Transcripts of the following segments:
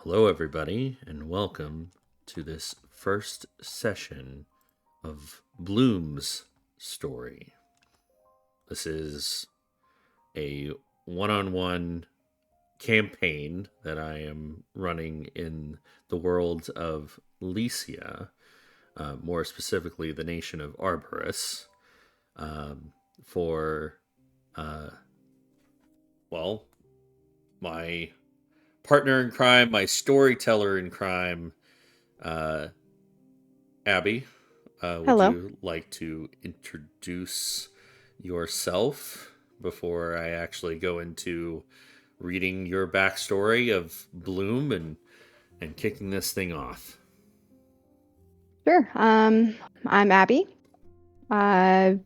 Hello, everybody, and welcome to this first session of Bloom's story. This is a one on one campaign that I am running in the world of Lycia, more specifically, the nation of Arborus, for, uh, well, my partner in crime, my storyteller in crime, uh, Abby, would Hello. you like to introduce yourself before I actually go into reading your backstory of Bloom and kicking this thing off? Sure. I'm Abby. I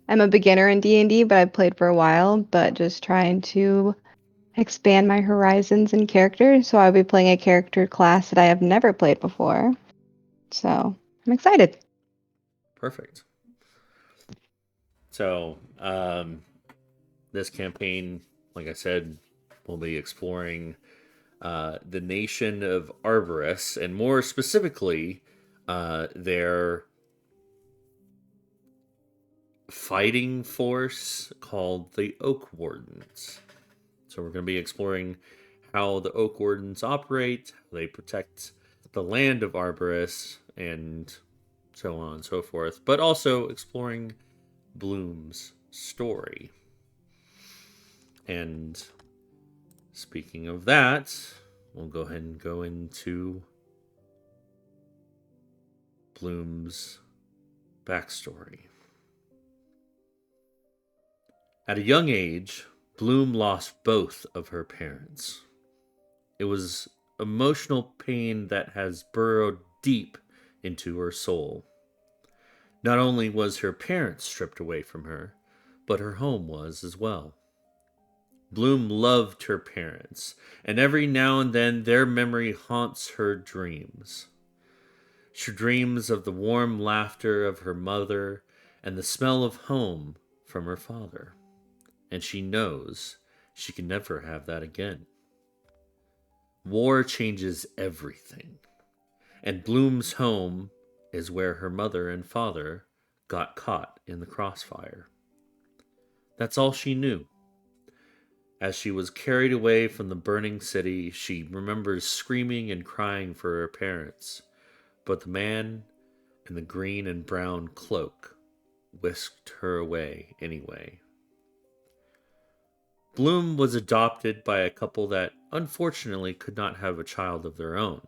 am a beginner in D&D, but I've played for a while, but just trying to expand my horizons and characters. So I'll be playing a character class that I have never played before. So I'm excited. Perfect. So, this campaign, like I said, we'll be exploring the nation of Arborus, and more specifically, their fighting force called the Oak Wardens. So we're going to be exploring how the Oak Wardens operate, how they protect the land of Arborus, and so on and so forth, but also exploring Bloom's story. And speaking of that, we'll go ahead and go into Bloom's backstory. At a young age, Bloom lost both of her parents. It was emotional pain that has burrowed deep into her soul. Not only was her parents stripped away from her, but her home was as well. Bloom loved her parents, and every now and then their memory haunts her dreams. She dreams of the warm laughter of her mother and the smell of home from her father, and she knows she can never have that again. War changes everything, and Bloom's home is where her mother and father got caught in the crossfire. That's all she knew. As she was carried away from the burning city, she remembers screaming and crying for her parents, but the man in the green and brown cloak whisked her away anyway. Bloom was adopted by a couple that unfortunately could not have a child of their own.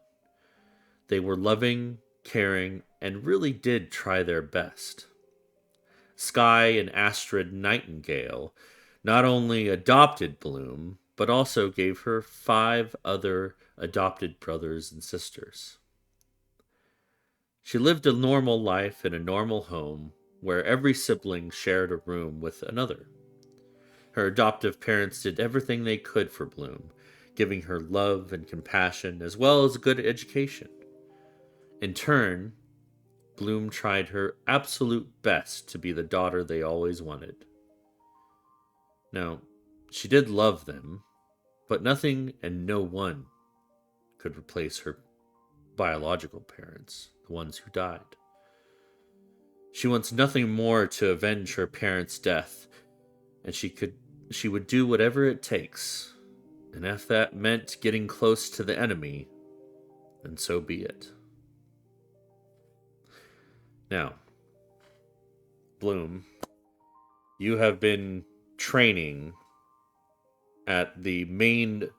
They were loving, caring, and really did try their best. Sky and Astrid Nightingale not only adopted Bloom, but also gave her 5 other adopted brothers and sisters. She lived a normal life in a normal home where every sibling shared a room with another. Her adoptive parents did everything they could for Bloom, giving her love and compassion as well as a good education. In turn, Bloom tried her absolute best to be the daughter they always wanted. Now, she did love them, but nothing and no one could replace her biological parents, the ones who died. She wants nothing more to avenge her parents' death, and she would do whatever it takes. And if that meant getting close to the enemy, then so be it. Now, Bloom, you have been training at the main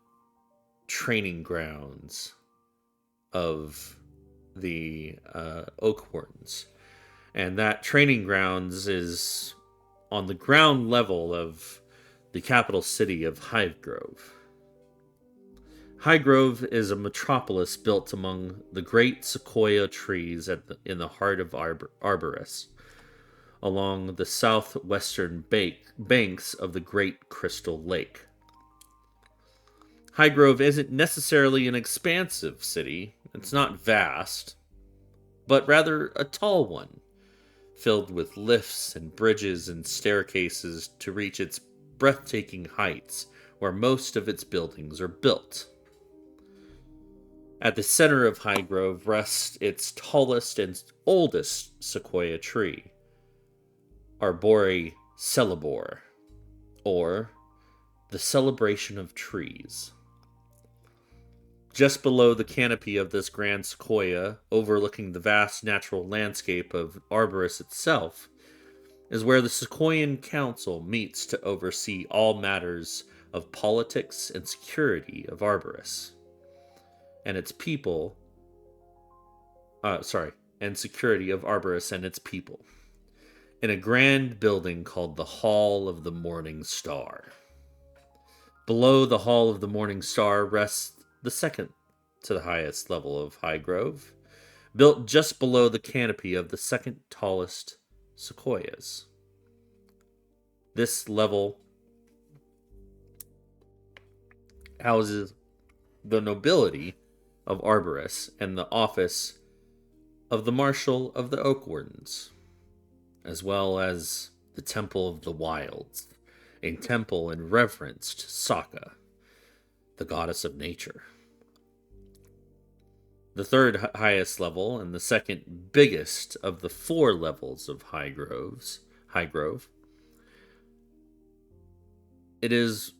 training grounds of the Oak Wardens. And that training grounds is on the ground level of the capital city of Hivegrove. Highgrove is a metropolis built among the great sequoia trees in the heart of Arborus, along the southwestern banks of the Great Crystal Lake. Highgrove isn't necessarily an expansive city, it's not vast, but rather a tall one, filled with lifts and bridges and staircases to reach its breathtaking heights where most of its buildings are built. At the center of Highgrove rests its tallest and oldest sequoia tree, Arbore Celebor, or the celebration of trees. Just below the canopy of this grand sequoia, overlooking the vast natural landscape of Arborus itself, is where the Sequoian Council meets to oversee all matters of politics and security of Arborus and its people. And security of Arborus and its people, in a grand building called the Hall of the Morning Star. Below the Hall of the Morning Star rests the second to the highest level of Highgrove, built just below the canopy of the second tallest sequoias. This level houses the nobility of Arborus and the office of the Marshal of the Oak Wardens, as well as the Temple of the Wilds, a temple in reverence to Sokka, the goddess of nature. The third highest level and the second biggest of the 4 levels of Highgrove, it is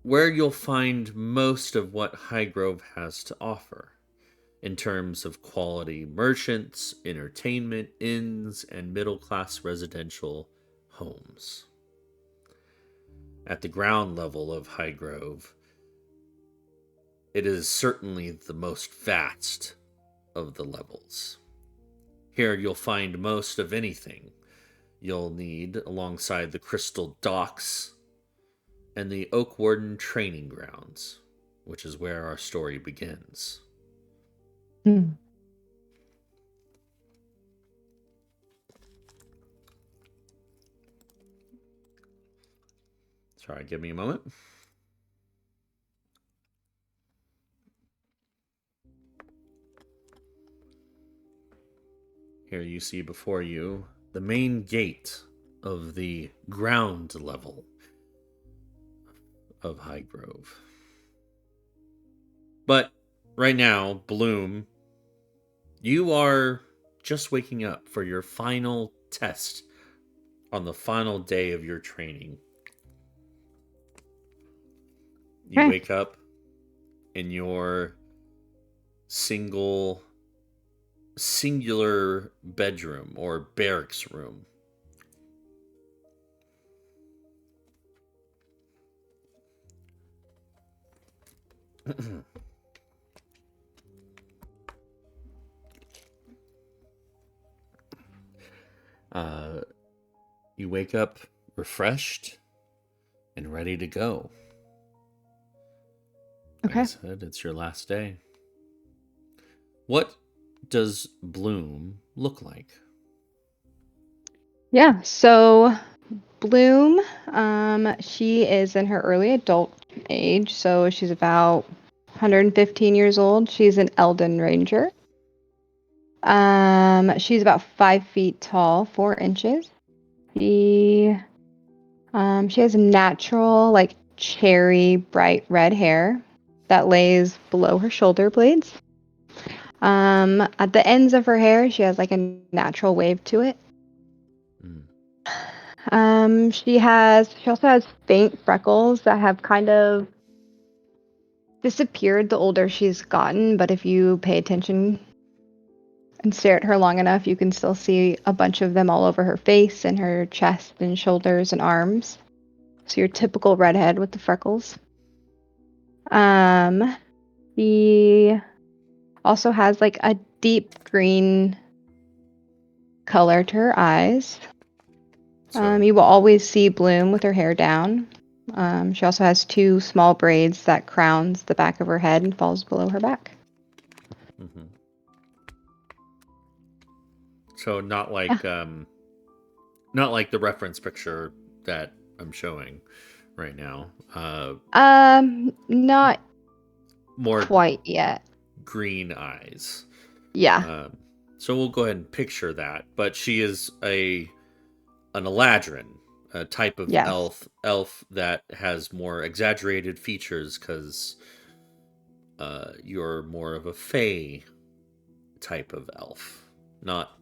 where you'll find most of what Highgrove has to offer in terms of quality merchants, entertainment, inns, and middle-class residential homes. At the ground level of Highgrove, it is certainly the most vast of the levels. Here you'll find most of anything you'll need alongside the Crystal Docks and the Oak Warden Training Grounds, which is where our story begins. Hmm. Sorry, give me a moment. Here you see before you the main gate of the ground level of Highgrove. But right now, Bloom, you are just waking up for your final test on the final day of your training. You wake up in your singular bedroom or barracks room. You wake up refreshed and ready to go. Like I said, it's your last day. What does Bloom look like? Yeah, so Bloom, she is in her early adult age, so she's about 115 years old. She's an Elden Ranger. She's about 5 feet tall, 4 inches. She has natural, like cherry bright red hair that lays below her shoulder blades. At the ends of her hair, she has like a natural wave to it. She also has faint freckles that have kind of disappeared the older she's gotten, but if you pay attention and stare at her long enough, you can still see a bunch of them all over her face and her chest and shoulders and arms. So your typical redhead with the freckles. She also has like a deep green color to her eyes. You will always see Bloom with her hair down. She also has 2 small braids that crowns the back of her head and falls below her back. Mm-hmm. So not like the reference picture that I'm showing right now. Not more quite yet. Green eyes. Yeah. So we'll go ahead and picture that. But she is an Eladrin, a type of elf that has more exaggerated features because you're more of a fey type of elf, not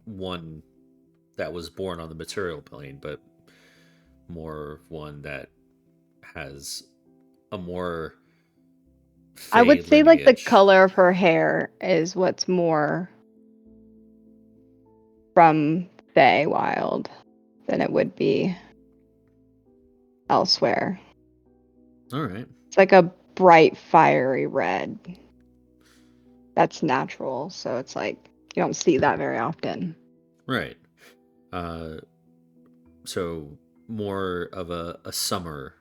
one that was born on the material plane, but more of one that has a more I fey would say like the lineage. color of her hair is what's more from Feywild than it would be elsewhere. All right. It's like a bright, fiery red. That's natural, so it's like you don't see that very often. Right. Uh, so more of a summer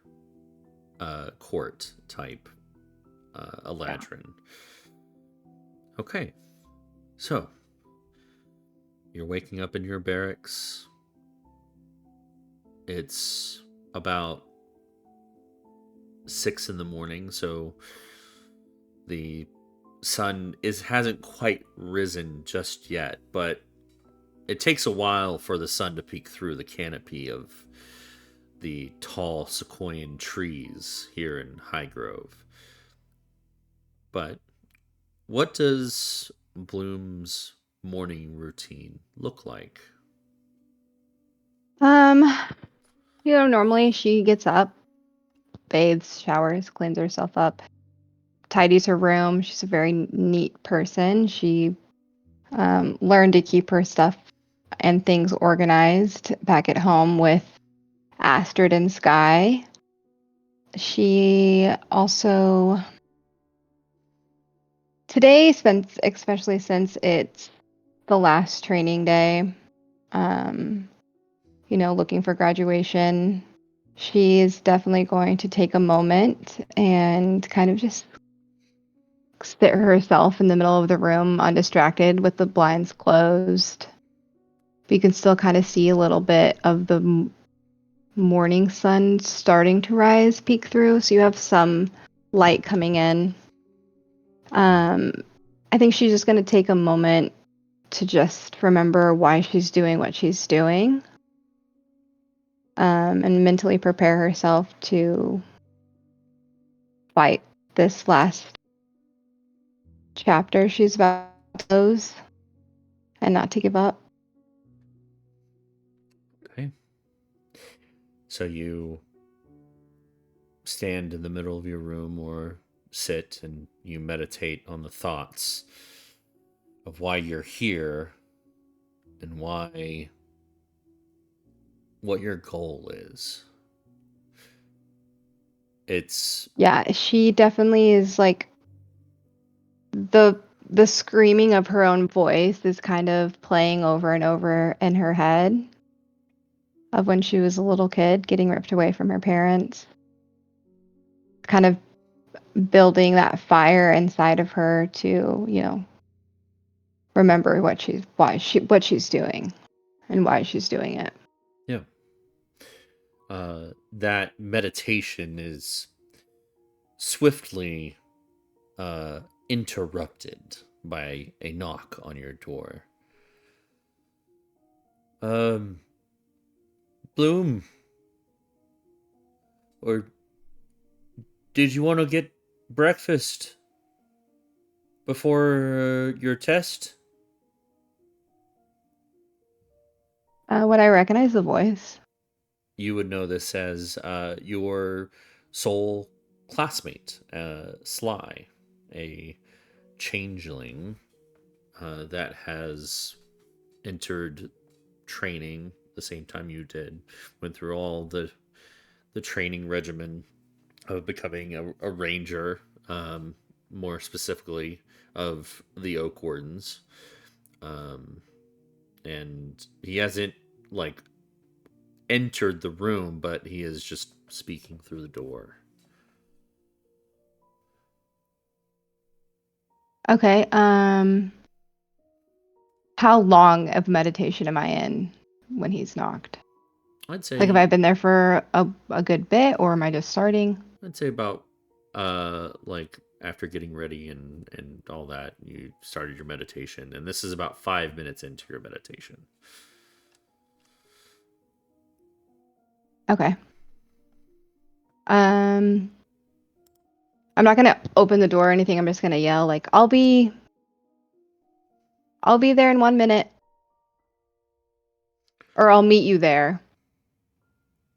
court type Yeah. Eladrin. Okay. So you're waking up in your barracks. It's about 6 in the morning, so the sun hasn't quite risen just yet, but it takes a while for the sun to peek through the canopy of the tall sequoian trees here in Highgrove. But what does Bloom's morning routine look like? Um, normally she gets up, bathes, showers, cleans herself up, tidies her room. She's a very neat person. She learned to keep her stuff and things organized back at home with Astrid and Sky. She also today, especially since it's the last training day, um, looking for graduation, she is definitely going to take a moment and kind of just sit herself in the middle of the room, undistracted, with the blinds closed. But you can still kind of see a little bit of the morning sun starting to rise, peek through, so you have some light coming in. Um, I think she's just going to take a moment to just remember why she's doing what she's doing, and mentally prepare herself to fight this last chapter she's about to close and not to give up. Okay. So you stand in the middle of your room or sit and you meditate on the thoughts of why you're here and what your goal is. It's Yeah, she definitely is like the the screaming of her own voice is kind of playing over and over in her head of when she was a little kid getting ripped away from her parents, kind of building that fire inside of her to, remember what she's doing and why she's doing it. yeah. That meditation is swiftly uh, interrupted by a knock on your door. Um, Bloom, or did you want to get breakfast before your test? Would I recognize the voice? You would know this as your soul classmate, Sly, a changeling that has entered training the same time you did, went through all the training regimen of becoming a ranger, more specifically of the Oak Wardens. Um, and he hasn't like entered the room, but he is just speaking through the door. Okay. How long of meditation am I in when he's knocked? I'd Like, have say I been there for a good bit, or am I just starting? I'd say about like after getting ready and all that, you started your meditation, and this is about 5 minutes into your meditation. Okay. Um, I'm not gonna open the door or anything. I'm just gonna yell like, I'll be there in 1 minute, or I'll meet you there.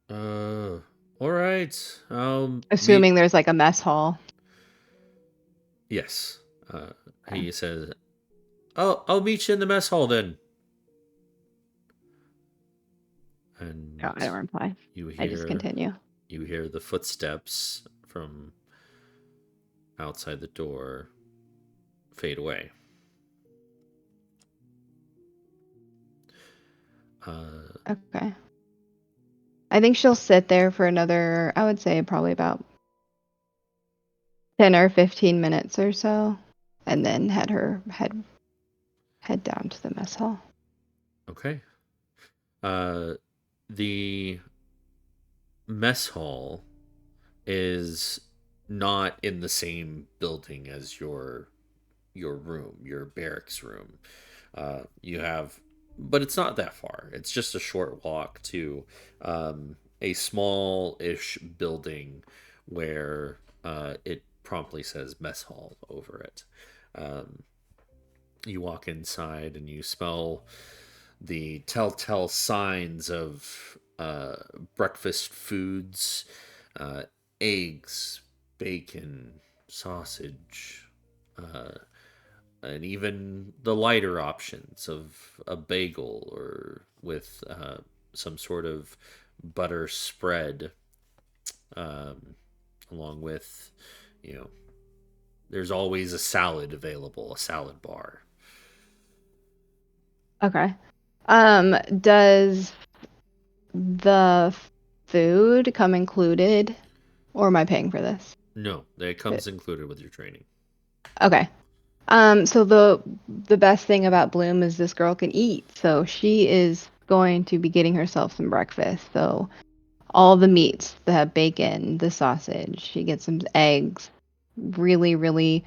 Uh, all right. I'll meet. Assuming there's like a mess hall. Yes. Uh, Okay. he says, I'll meet you in the mess hall then. No, And I don't reply. you I just hear continue. you hear the footsteps from outside the door fade away. Uh, Okay. I think she'll sit there for another, I would say probably about 10 or 15 minutes or so, and then head down to the mess hall. okay. Uh, the mess hall is not in the same building as your room, your barracks room. You have, but it's not that far. It's just a short walk to a small-ish building where it promptly says mess hall over it. Um, you walk inside and you smell the telltale signs of breakfast foods, uh, eggs, bacon, sausage, uh, and even the lighter options of a bagel or with some sort of butter spread, um, along with, you know, there's always a salad available, a salad bar. Okay. Does the food come included, or am I paying for this? No, that But- comes included with your training. Okay. So the best thing about Bloom is this girl can eat. So she is going to be getting herself some breakfast. So all the meats, the bacon, the sausage, she gets some eggs. Really, really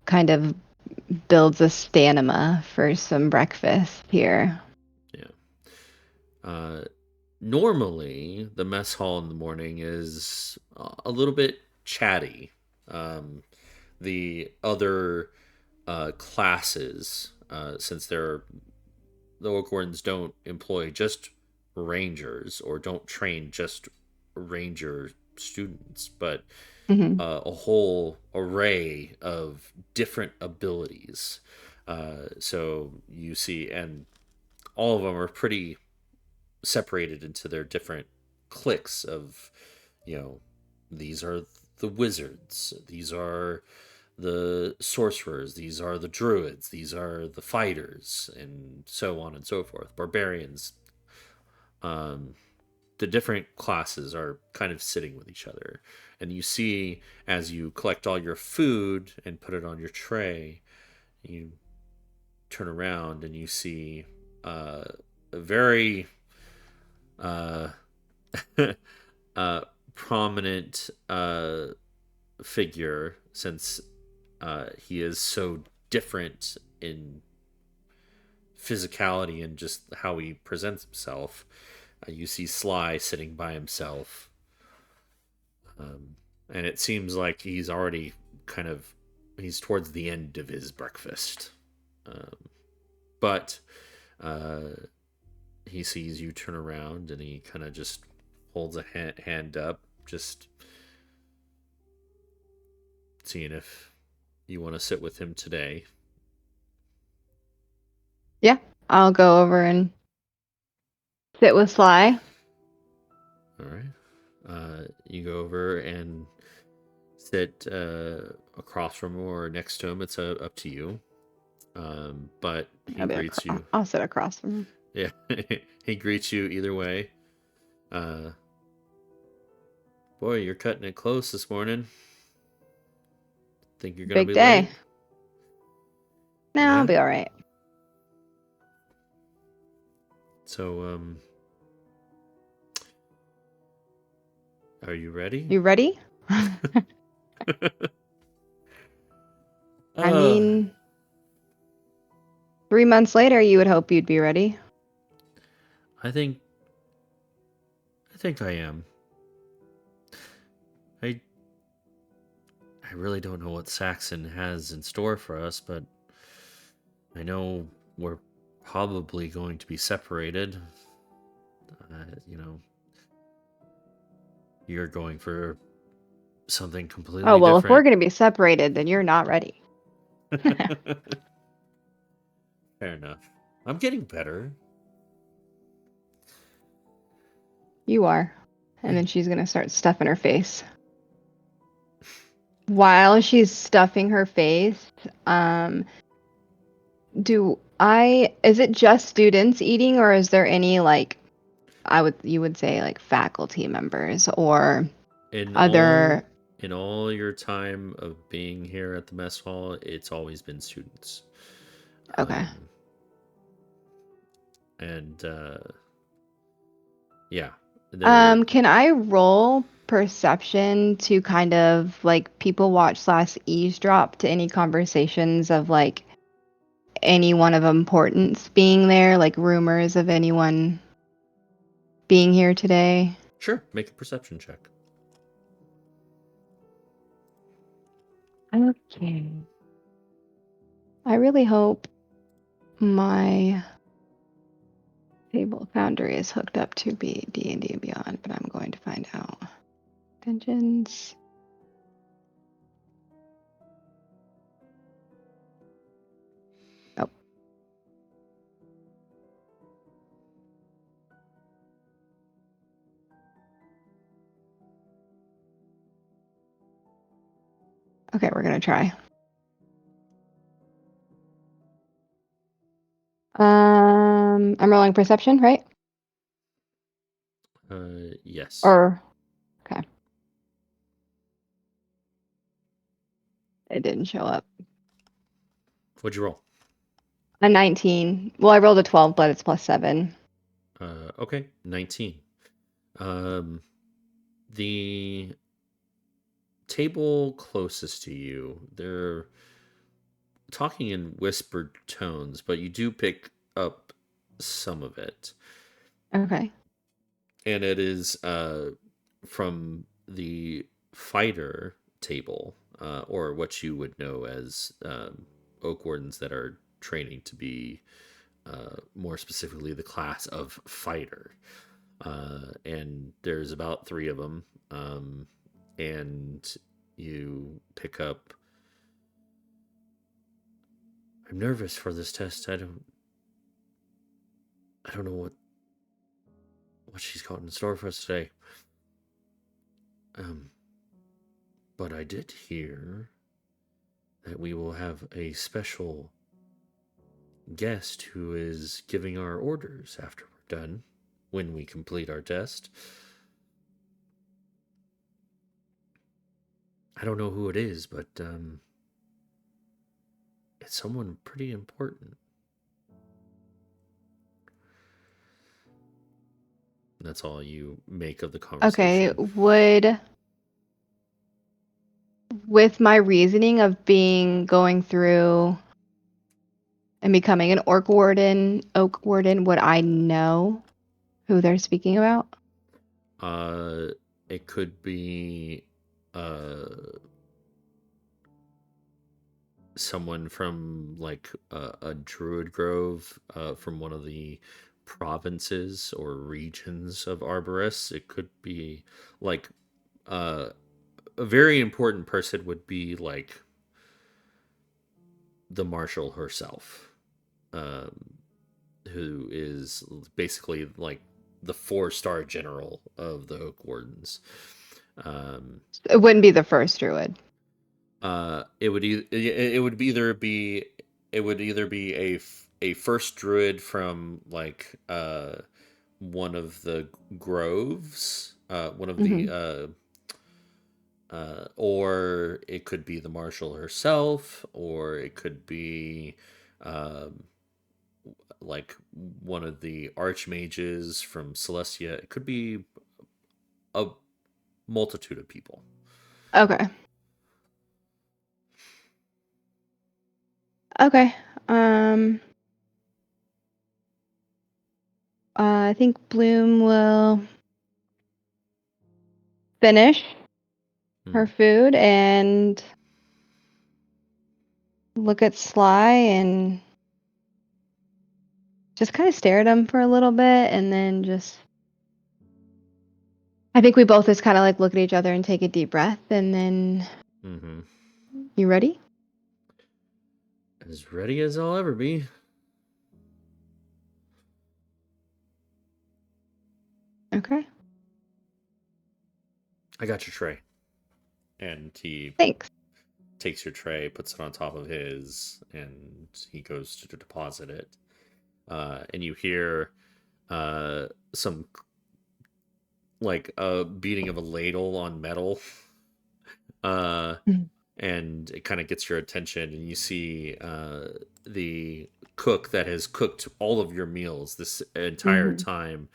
kind of builds a stamina for some breakfast here. Yeah. Uh, Normally, the mess hall in the morning is a little bit chatty. Um, the other classes, since the Oakhorns don't employ just rangers or don't train just ranger students, but Hmm. a whole array of different abilities. So you see, and all of them are pretty separated into their different cliques of, you know, these are the wizards, these are the sorcerers, these are the druids, these are the fighters, and so on and so forth. Barbarians. Um, the different classes are kind of sitting with each other. And you see, as you collect all your food and put it on your tray, you turn around and you see a very uh, uh, prominent figure, since he is so different in physicality and just how he presents himself. You see Sly sitting by himself, and it seems like he's already kind of he's towards the end of his breakfast. But uh, he sees you turn around and he kind of just holds a hand up, just seeing if you want to sit with him today. Yeah, I'll go over and sit with Sly. All right. You go over and sit across from him or next to him. It's up to you. But he greets you. I'll sit across from him. Yeah, he greets you either way. Uh, Boy, you're cutting it close this morning. Think you're gonna Big be day. late? No, I'll Yeah. be all right. So, are you ready? You ready? I uh, mean, 3 months later, you would hope you'd be ready. I think I am. I I really don't know what Saxon has in store for us, but I know we're probably going to be separated. You know, you're going for something Oh, completely well, if we're different. going to be separated, then you're not ready. Fair enough. I'm getting better. You are. And then she's going to start stuffing her face. While she's stuffing her face, is it just students eating, or is there any, like, you would say, like, faculty members or In other? all your time of being here at the mess hall, it's always been students. Okay. And yeah, they're Can I roll perception to kind of like people watch slash eavesdrop to any conversations of like anyone of importance being there, like rumors of anyone being here today? sure, make a perception check. Okay. I really hope my Fable Foundry is hooked up to be D&D and Beyond, but I'm going to find out. Dungeons. Oh. Okay, we're gonna try. I'm rolling perception, right? Yes. Or okay, it didn't show up. What'd you roll? A 19. Well, I rolled a 12, but it's +7. Okay, 19. Um, the table closest to you, they're talking in whispered tones, but you do pick up some of it. Okay. And it is from the fighter table, or what you would know as oak wardens that are training to be more specifically the class of fighter. And there's about three of them. And you pick up. I'm nervous for this test. I don't know what she's got in store for us today. Um, but I did hear that we will have a special guest who is giving our orders after we're done when we complete our test. I don't know who it is, but it's someone pretty important. That's all you make of the Okay, conversation. with my reasoning of going through and becoming an oak warden, would I know who they're speaking about? Uh, it could be uh someone from like a druid grove, from one of the provinces or regions of Arborus. It could be like uh a very important person would be like the marshal herself, um, who is basically like the 4-star general of the Oak Wardens. Um, It wouldn't be the first druid. it would either be a first druid from like one of the groves, one of Hmm. the or it could be the marshal herself, or it could be um, like one of the archmages from Celestia. It could be a multitude of people. Okay. Okay. Um, I think Bloom will finish her Hmm. food and look at Sly and just kind of stare at him for a little bit, and then just. I think we both just kind of like look at each other and take a deep breath, and then. Mm-hmm. You ready? As ready as I'll ever be. Okay. I got your tray. And he Thanks. takes your tray, puts it on top of his, and he goes to deposit it. And you hear some like a beating of a ladle on metal. Uh, Mhm. and it kind of gets your attention, and you see the cook that has cooked all of your meals this entire Mhm. time,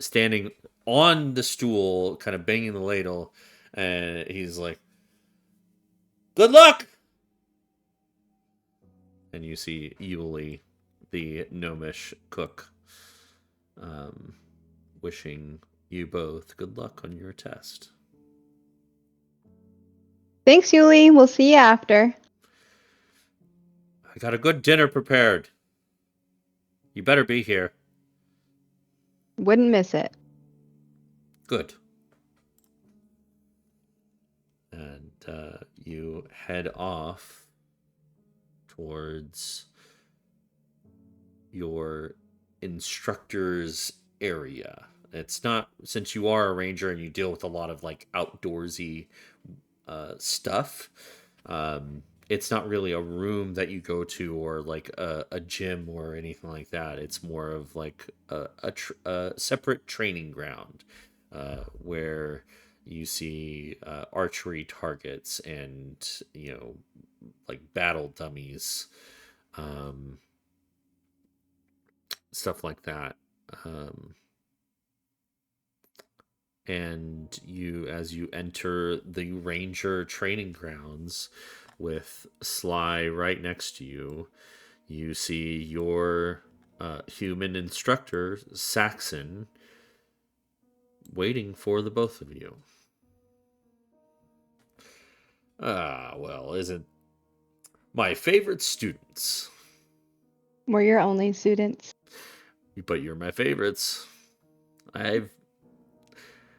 standing on the stool, kind of banging the ladle, and he's like, "Good luck!" And you see Yuli, the gnomish cook, um, wishing you both good luck on your test. Thanks, Yuli. We'll see you after. I got a good dinner prepared. You better be here. Wouldn't miss it. Good. And you head off towards your instructor's area. It's not, since you are a ranger and you deal with a lot of like outdoorsy stuff. It's not really a room that you go to or like a gym or anything like that. It's more of like a separate training ground where you see archery targets and like battle dummies, um, stuff like that. Um, and you, as you enter the ranger training grounds with Sly right next to you, you see your human instructor Saxon waiting for the both of you. Well, isn't my favorite students. We're your only students. But you're my favorites. i've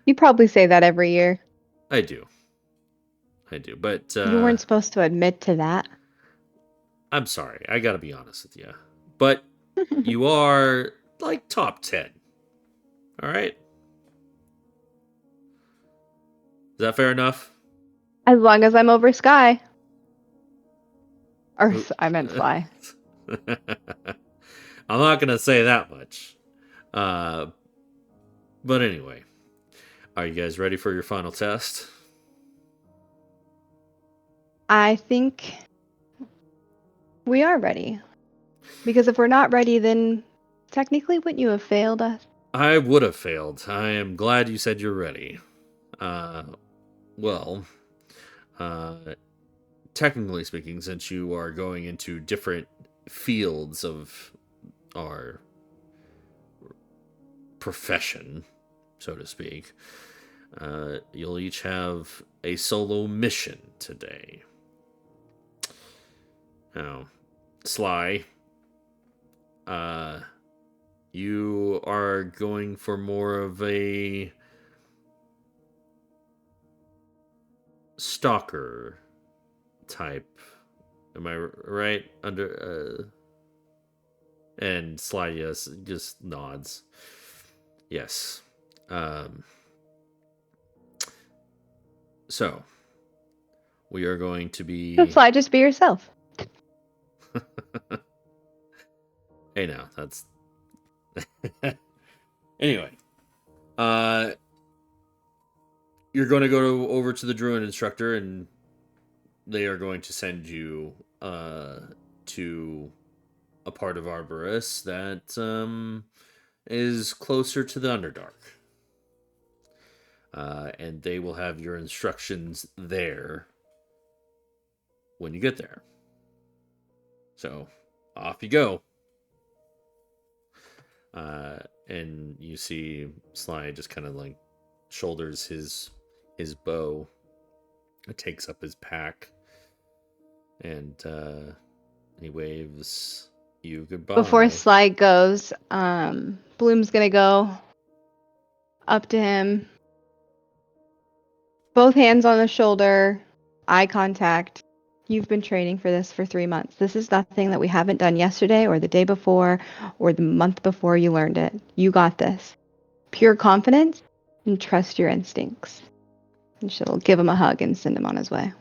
You probably say that every year. I do. I do, but You weren't supposed to admit to that. I'm sorry, I gotta be honest with you, but you are like top 10. All right, is that fair enough? As long as I'm over Sky. Or I'm I meant Sly. not gonna say that much. Uh, but anyway, are you guys ready for your final test? I think we are ready. Because if we're not ready, then technically wouldn't you have failed us? I would have failed. I am glad you said you're ready. Uh, well, uh, technically speaking, since you are going into different fields of our profession, so to speak, you'll each have a solo mission today. Now, Sly, uh, you are going for more of a stalker type. Am I right? And Sly, yes, just nods. Yes. Um, so we are going to So be. Sly, just be yourself. Hey, now that's. Anyway, uh, you're going to go over to the druid instructor, and they are going to send you to a part of Arborus that is closer to the Underdark. And they will have your instructions there when you get there. So off you go. Uh, and you see Sly just kind of like shoulders his bow. It takes up his pack. And he waves you Before goodbye. Sly goes, Bloom's gonna go up to him, both hands on the shoulder, eye contact. You've been training for this for 3 months. This is nothing that we haven't done yesterday or the day before or the month before you learned it. You got this. Pure confidence and trust your instincts. And she'll give him a hug and send him on his way.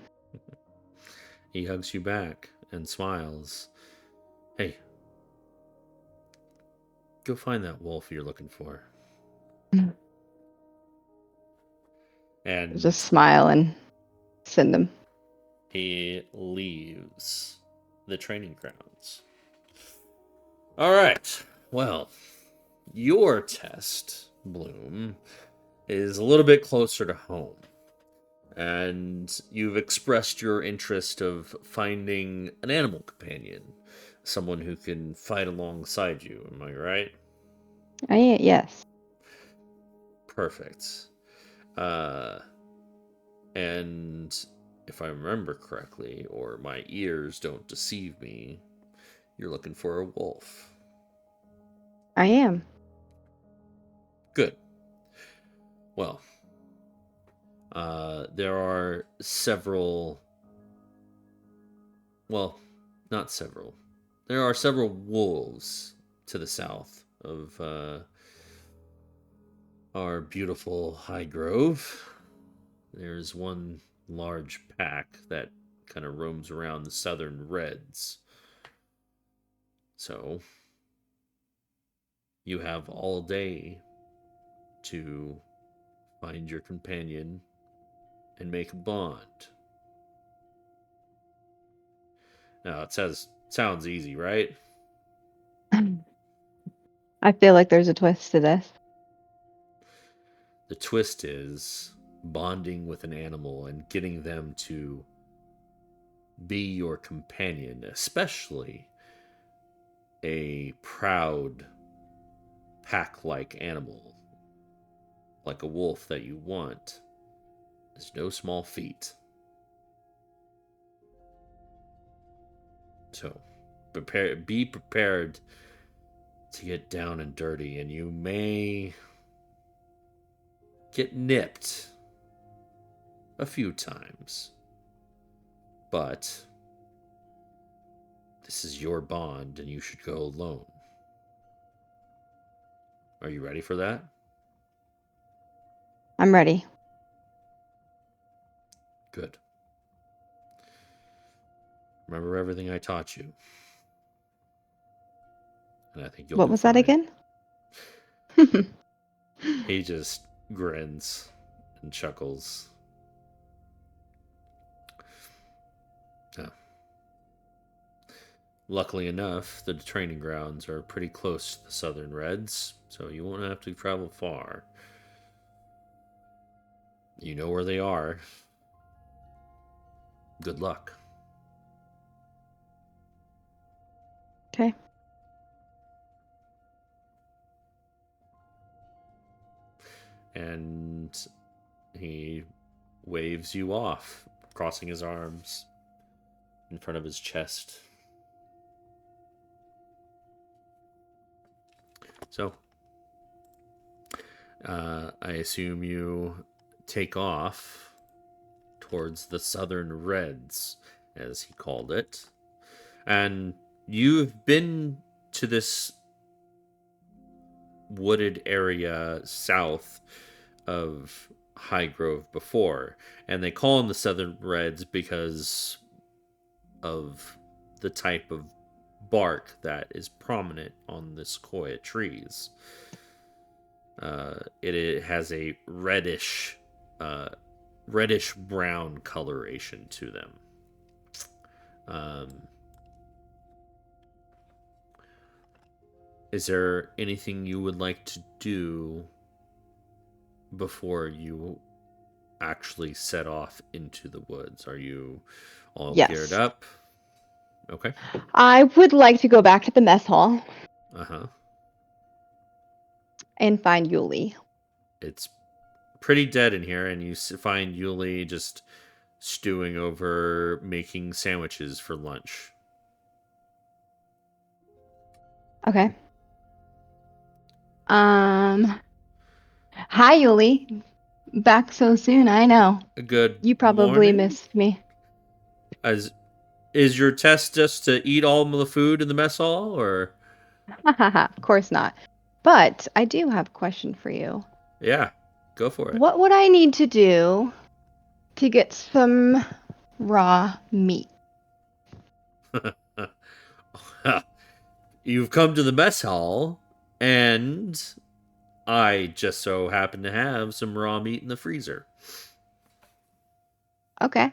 He hugs you back and smiles. Hey, go find that wolf you're looking for. Just And smile and send him. he leaves the training grounds. All right. Well, your test, Bloom, is a little bit closer to home. And you've expressed your interest of finding an animal companion, someone who can fight alongside you. Am I right? Yes. Perfect. Uh, and if I remember correctly, or my ears don't deceive me, you're looking for a wolf. I am. Good. Well, there are several. Well, not several. There are several wolves to the south of our beautiful High Grove. There's one large pack that kind of roams around the southern reds. So you have all day to find your companion and make a bond. Now it sounds easy, right? I feel like there's a twist to this. The twist is bonding with an animal and getting them to be your companion, especially a proud pack like animal like a wolf that you want is no small feat. So be prepared to get down and dirty, and you may get nipped a few times. But this is your bond, and you should go alone. Are you ready for that? I'm ready. Good. Remember everything I taught you, and I think you'll What do was that fine. again? He just grins and chuckles. Yeah. Luckily enough, the training grounds are pretty close to the Southern Reds, so you won't have to travel far. You know where they are. Good luck. Okay. And he waves you off, crossing his arms in front of his chest. So, I assume you take off towards the Southern Reds, as he called it. And you've been to this wooded area south of High Grove before, and they call them the Southern Reds because of the type of bark that is prominent on the sequoia trees. It has a uh, reddish brown coloration to them. Um, is there anything you would like to do before you actually set off into the woods? Are you all geared Yes. up? Okay. I would like to go back to the mess hall Uh huh. and find Yuli. It's pretty dead in here, and you find Yuli just stewing over making sandwiches for lunch. Okay. Um, Hi, Yuli. Back so soon, I know. A good You probably morning. missed me. As is your test just to eat all of the food in the mess hall, or Of course not. But I do have a question for you. yeah, go for it. What would I need to do to get some raw meat? You've come to the mess hall, and I just so happen to have some raw meat in the freezer. Okay,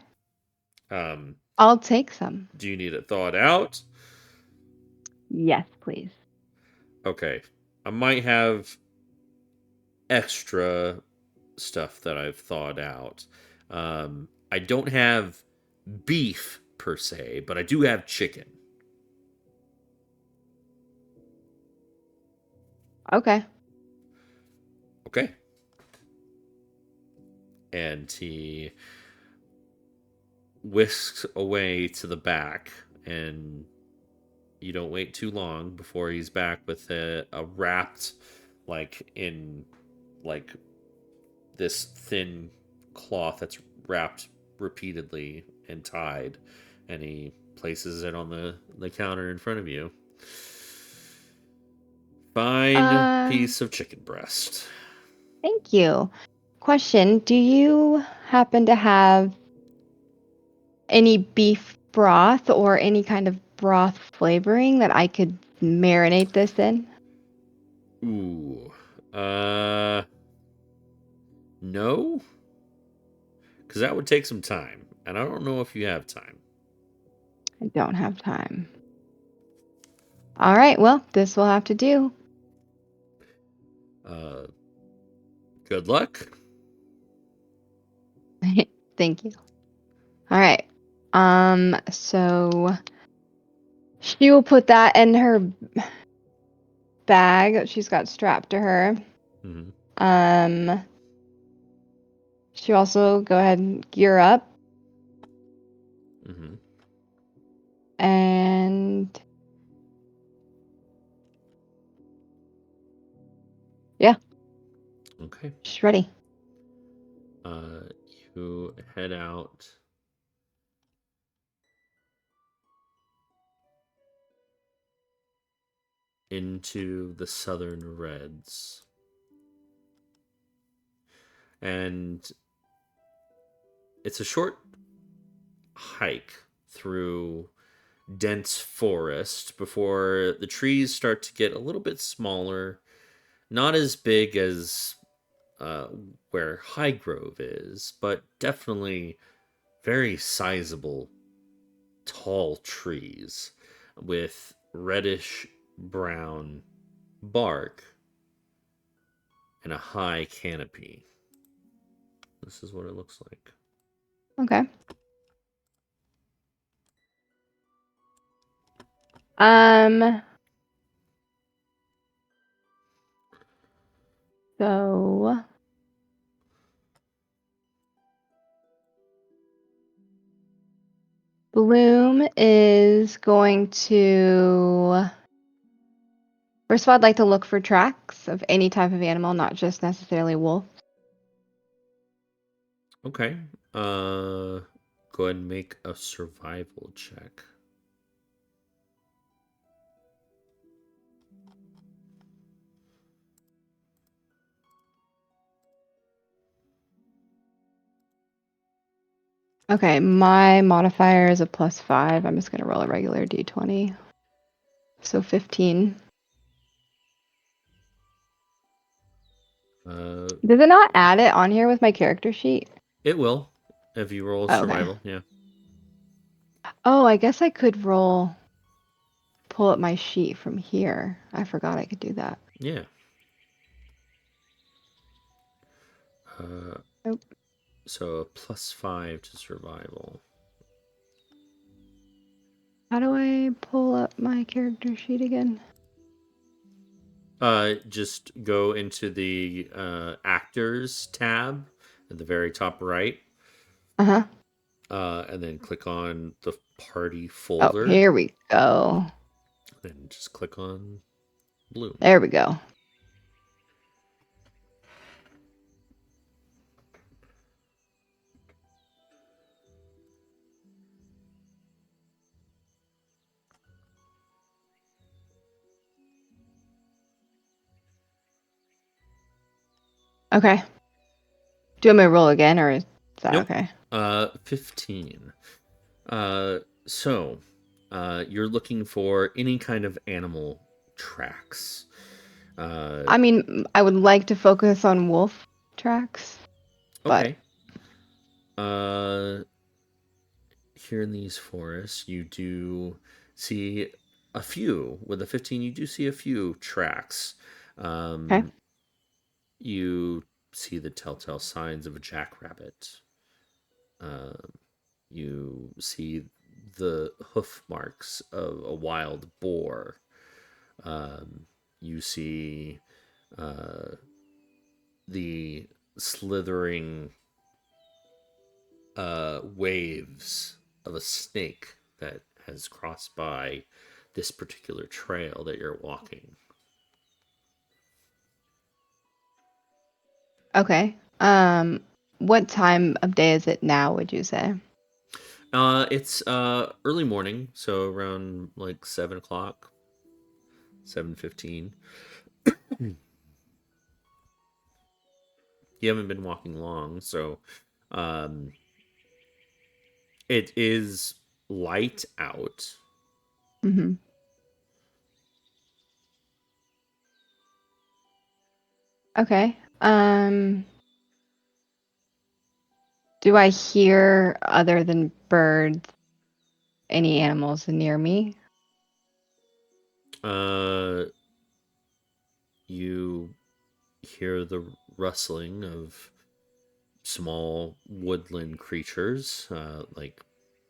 Um, I'll take some. do you need it thawed out? Yes, please. Okay, I might have extra stuff that I've thawed out. I don't have beef per se, but I do have chicken. Okay. Okay. And he whisks away to the back, and you don't wait too long before he's back with a wrapped, like in like this thin cloth that's wrapped repeatedly and tied, and he places it on the counter in front of you. Fine Uh, piece of chicken breast. Thank you. Question, do you happen to have any beef broth or any kind of broth flavoring that I could marinate this in? Ooh. Uh, no, because that would take some time, and I don't know if you have time. I don't have time. All right, well, this will have to do. Uh, good luck. Thank you. All right. So she will put that in her bag that she's got strapped to her. Mm-hmm. Um, she also go ahead and gear up Mm-hmm. and yeah, Okay. she's ready. Uh, you head out into the southern reds, and it's a short hike through dense forest before the trees start to get a little bit smaller, not as big as uh, where High Grove is, but definitely very sizable, tall trees with reddish brown bark and a high canopy. This is what it looks like. Okay. Um, so Bloom is going to first of all, I'd like to look for tracks of any type of animal, not just necessarily wolf. Okay. Uh, go ahead and make a survival check. Okay, my modifier is a +5. I'm just gonna roll a regular d20. So 15. Uh, Does it not add it on here with my character sheet? it will if you roll Oh, okay. survival. Yeah. Oh, I guess I could pull up my sheet from here. I forgot I could do that. Yeah. Uh, Nope. so a +5 to survival. How do I pull up my character sheet again? Just go into the actors tab at the very top right. Uh-huh. and then click on the party Oh, folder, here we go. and just click on Bloom. There we go. Okay. Do you want me to roll again, or is that Nope. okay? 15. Uh, so, you're looking for any kind of animal tracks. I mean, I would like to focus on wolf tracks, but Okay. Uh, Here in these forests, you do see a few. With a 15, you do see a few tracks. okay. Um, you see the telltale signs of a jackrabbit. Um, you see the hoof marks of a wild boar. You see uh, the slithering waves of a snake that has crossed by this particular trail that you're walking. Okay. What time of day is it now, would you say? It's early morning, so around like 7 o'clock, 7:15. You haven't been walking long, so um, it is light out. Mm-hmm. Okay. Do I hear, other than birds, any animals near me? Uh, you hear the rustling of small woodland creatures like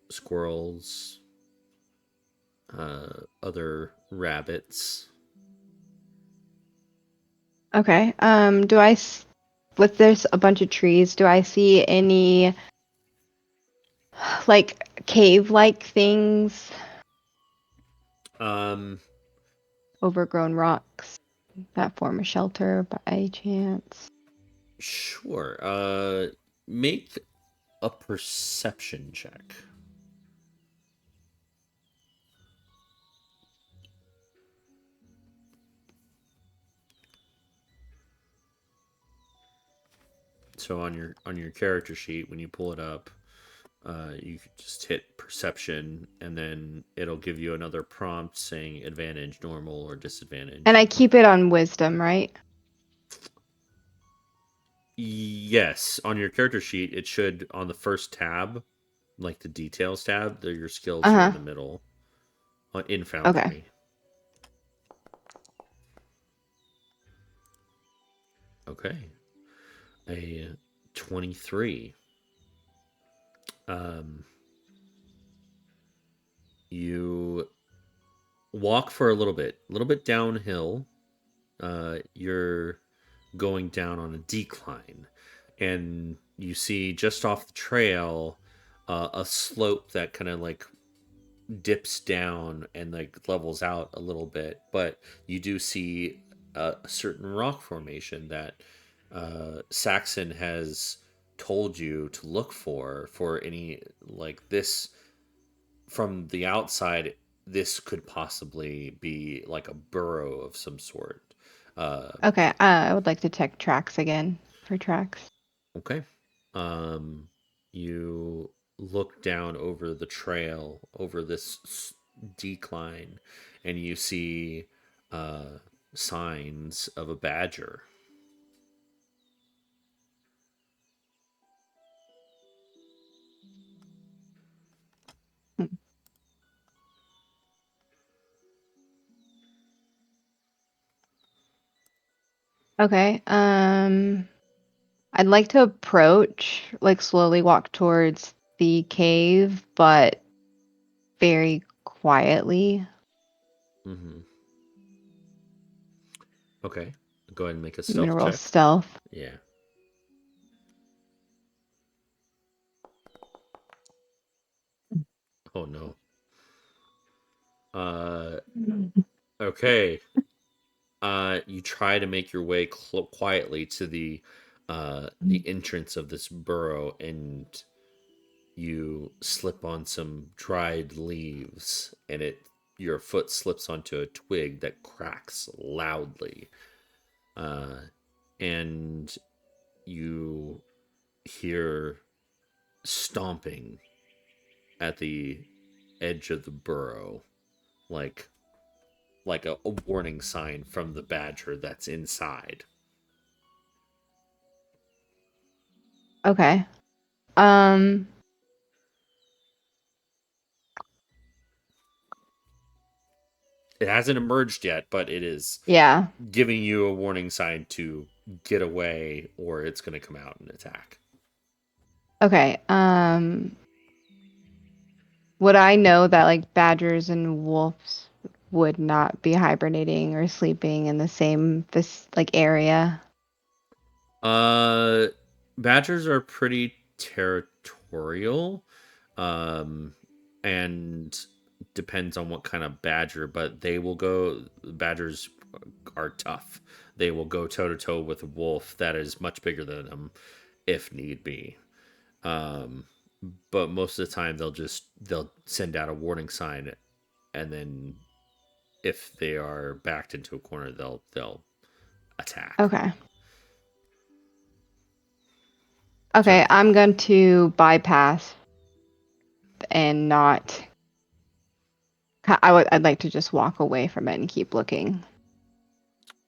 squirrels, other rabbits. Okay. With there's a bunch of trees, do I see any like cave-like things, Um, overgrown rocks that form a shelter by chance? sure. Make a perception check. So on your character sheet, when you pull it up, you could just hit perception, and then it'll give you another prompt saying advantage, normal, or And disadvantage. I keep it on wisdom, right? Yes, on your character sheet, it should on the first tab, like the details tab, your skills are in Uh-huh. the middle in Okay. Foundry. Okay, a 23. Um, you walk for a little bit downhill. You're going down on a decline, and you see just off the trail a slope that kind of like dips down and like levels out a little bit, but you do see a certain rock formation that Saxon has told you to look for any like this from the outside. This could possibly be like a burrow of some sort. uh Okay. I would like to check tracks again for tracks. okay. You look down over the trail over this decline, and you see uh signs of a badger. Hmm. Okay. I'd like to approach, like slowly walk towards the cave, but very quietly. Hmm. Okay, go ahead and make a I'm gonna stealth roll check. stealth. Yeah. Oh no. Uh, okay. You try to make your way quietly to the entrance of this burrow, and you slip on some dried leaves, and your foot slips onto a twig that cracks loudly, uh, and you hear stomping at the edge of the burrow, like a warning sign from the badger that's inside. Okay. Um, It hasn't emerged yet, but it is yeah. giving you a warning sign to get away, or it's going to come out and attack. Okay. Would I know that like badgers and wolves would not be hibernating or sleeping in the same this like area? Uh, Badgers are pretty territorial, um, and depends on what kind of badger, but they will go. Badgers are tough. They will go toe to toe with a wolf that is much bigger than them, if need be. Um, but most of the time they'll send out a warning sign, and then if they are backed into a corner, they'll attack. Okay. So Okay, I'm going to bypass and not. I'd like to just walk away from it and keep looking.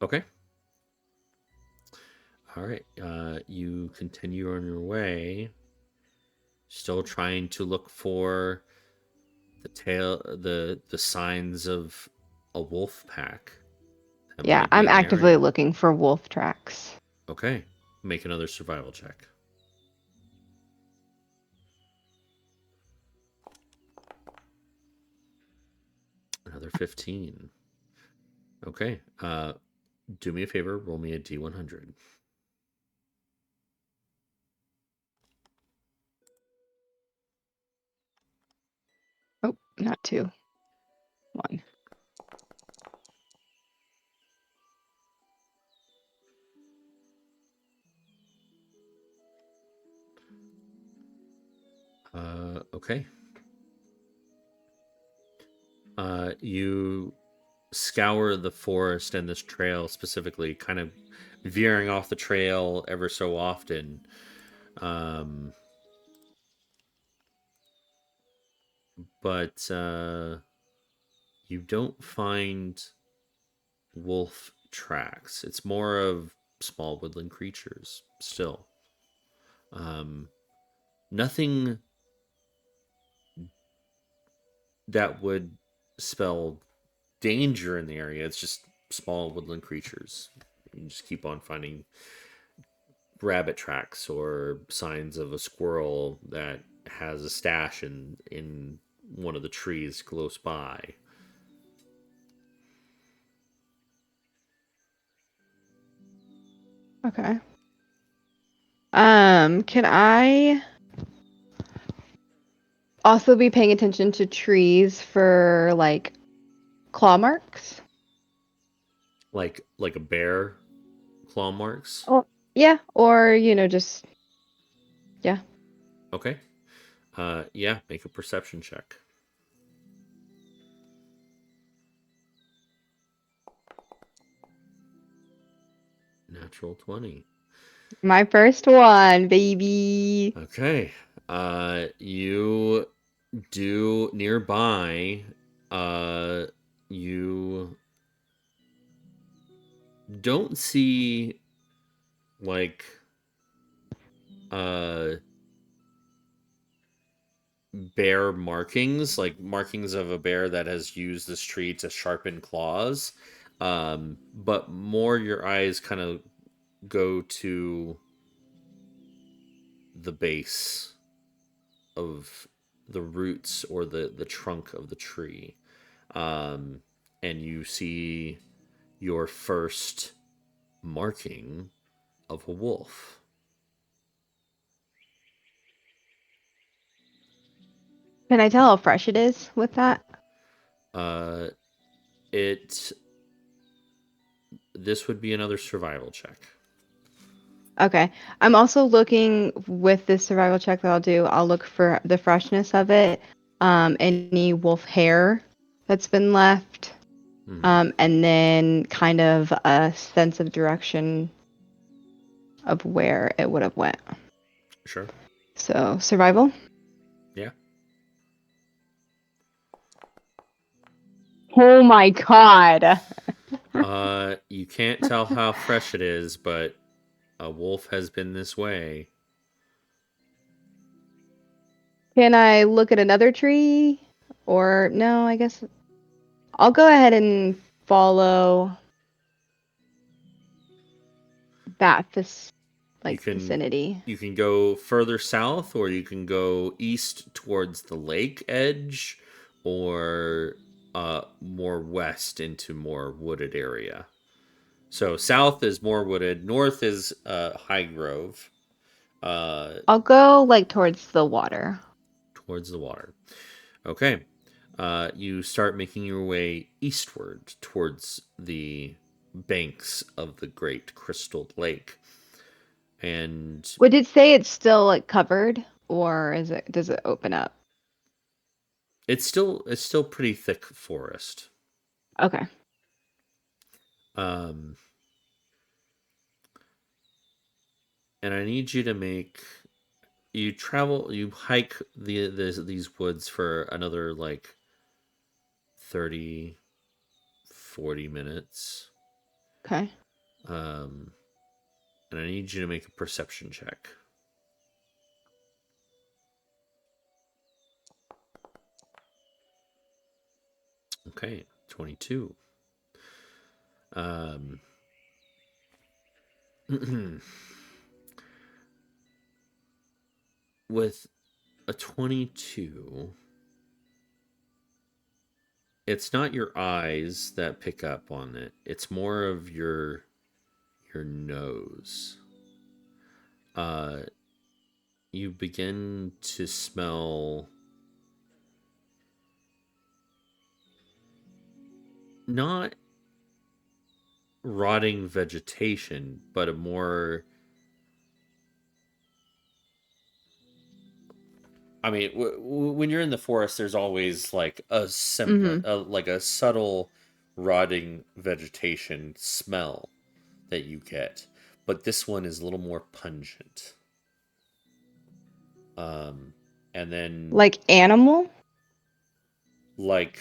okay. All right. You continue on your way, still trying to look for the signs of a wolf pack that Yeah, might be I'm in the actively area. looking for wolf tracks. Okay. Make another survival check. Another 15. Okay. Do me a favor, roll me a D100. Oh, not two. One. Okay. You scour the forest and this trail specifically, kind of veering off the trail ever so often. Um, but you don't find wolf tracks. It's more of small woodland creatures still. Um, Nothing that would spell danger in the area. It's just small woodland creatures. You just keep on finding rabbit tracks or signs of a squirrel that has a stash in one of the trees close by. Okay. Can I also be paying attention to trees for like claw marks? Like a bear claw marks. Oh, yeah, or just yeah. Okay. Yeah, make a perception check. Natural 20. My first one, baby. Okay. You do nearby, uh you don't see like uh bear markings, like markings of a bear that has used this tree to sharpen claws. But more your eyes kind of go to the base of the roots or the trunk of the tree. Um, and you see your first marking of a wolf. Can I tell how fresh it is with that? Uh, it this would be another survival check. Okay. I'm also looking with this survival check that I'll do, I'll look for the freshness of it, any wolf hair that's been left, Hmm. and then kind of a sense of direction of where it would have went. Sure. So survival. Yeah. Oh my God. You can't tell how fresh it is, but a wolf has been this way. Can I look at another tree? Or no, I guess I'll go ahead and follow that You like can vicinity. you can go further south, or you can go east towards the lake edge, or more west into more wooded area. So south is more wooded, north is high grove, uh, I'll go like towards the water. towards the water. Okay. You start making your way eastward towards the banks of the Great Crystal Lake. And Would it say it's still like covered or does it open up? it's still pretty thick forest. Okay. Um, and I need you to you hike these woods for another like 30, 40 minutes. Okay. Um, and I need you to make a perception check. Okay, 22. Um, with a 22, it's not your eyes that pick up on it. It's more of your nose. Uh, you begin to smell not rotting vegetation, but a more. I mean, when you're in the forest, there's always like Mm-hmm. like a subtle rotting vegetation smell that you get, but this one is a little more pungent. Um, and then Like animal? like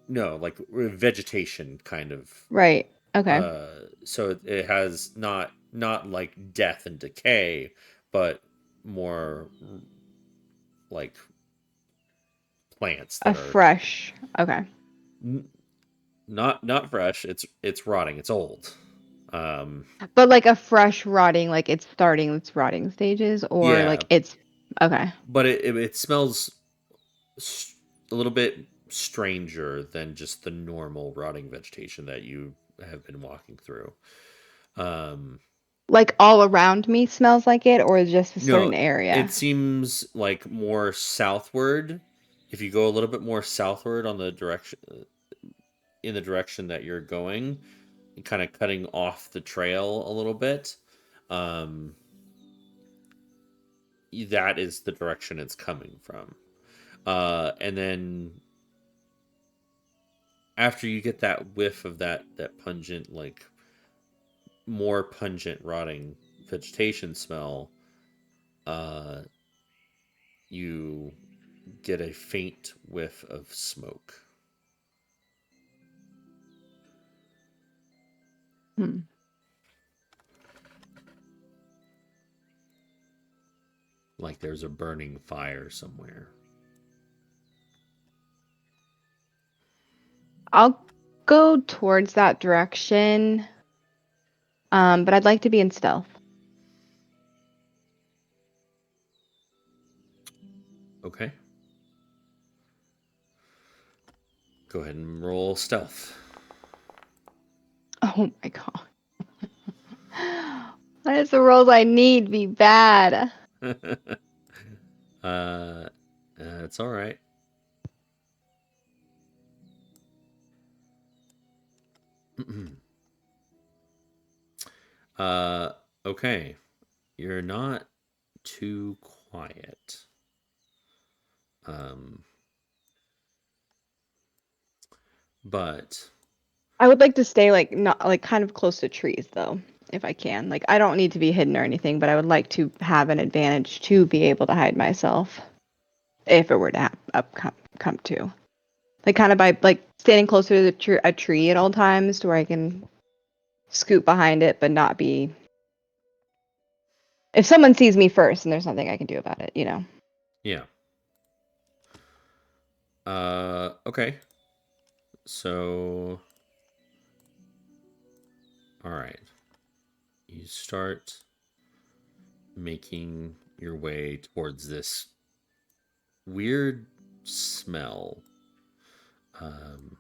no, like vegetation kind of. Right. Okay. So it has not like death and decay, but more like plants A that are fresh. Okay. n- not fresh. It's rotting. It's old. Um, But like a fresh rotting, like it's starting its rotting stages or yeah, like it's okay. but it smells a little bit stranger than just the normal rotting vegetation that you have been walking through. Um, Like all around me smells like it or just a no, certain it area. seems like more southward. If you go a little bit more southward on the direction in the direction that you're going, kind of cutting off the trail a little bit, um, that is the direction it's coming from. And then after you get that whiff of that pungent, like more pungent rotting vegetation smell, uh, you get a faint whiff of smoke. Hmm. Like there's a burning fire somewhere. I'll go towards that direction. But I'd like to be in stealth. Okay. Go ahead and roll stealth. Oh my God. What is the roles I need be bad? uh, it's all right. uh, okay. You're not too quiet. Um, but I would like to stay like not like kind of close to trees though, if I can. Like I don't need to be hidden or anything, but I would like to have an advantage to be able to hide myself if it were to come to. Like kind of by like standing closer to a tree at all times to where I can scoot behind it but not be if someone sees me first and there's nothing I can do about it, you know. yeah. Okay. So, all right. You start making your way towards this weird smell. Um,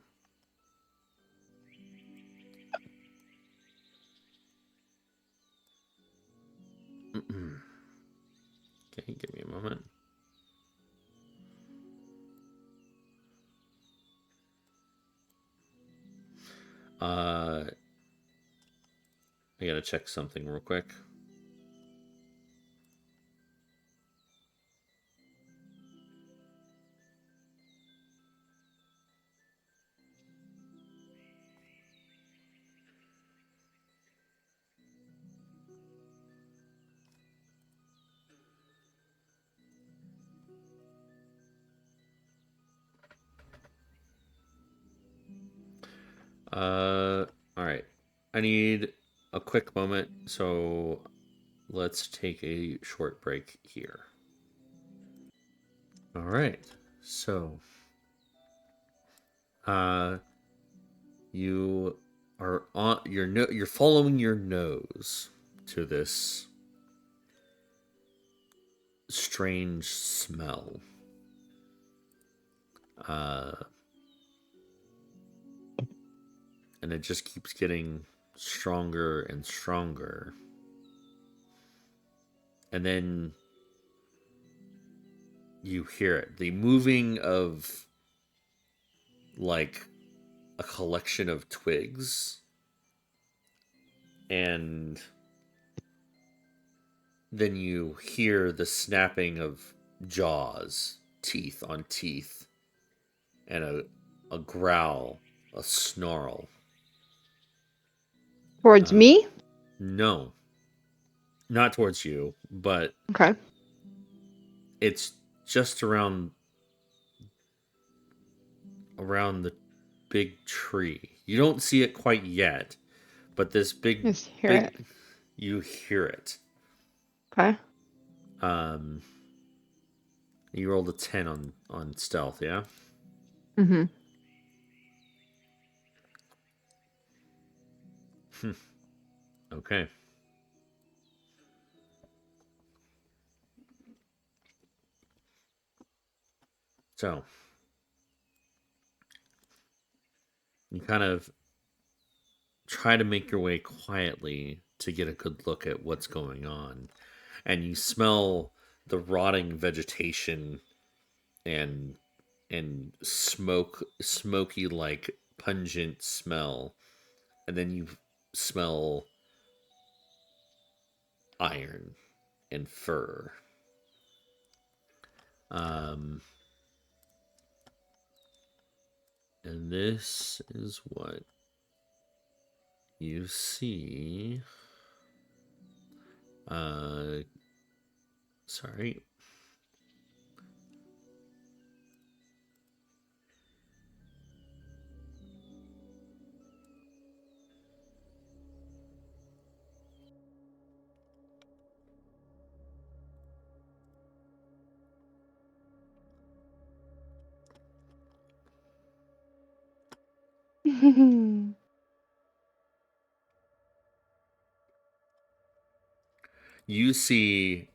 okay, give me a moment. Uh, I gotta check something real quick. All right. I need a quick moment, so let's take a short break here. All right. So, uh, you are on your you're following your nose to this strange smell. Uh, and it just keeps getting stronger and stronger. And then you hear it, the moving of like a collection of twigs, and then you hear the snapping of jaws, teeth on teeth, and a growl, a snarl. Towards Um, me? no, not towards you, but Okay. it's just around the big tree. You don't see it quite yet, but this Just hear it. big, you hear it. Okay. Um, you rolled a 10 on stealth, yeah. Mhm. Okay. So you kind of try to make your way quietly to get a good look at what's going on, and you smell the rotting vegetation and smoky like pungent smell, and then you smell iron and fur. Um, and this is what you see. Uh, sorry. You see,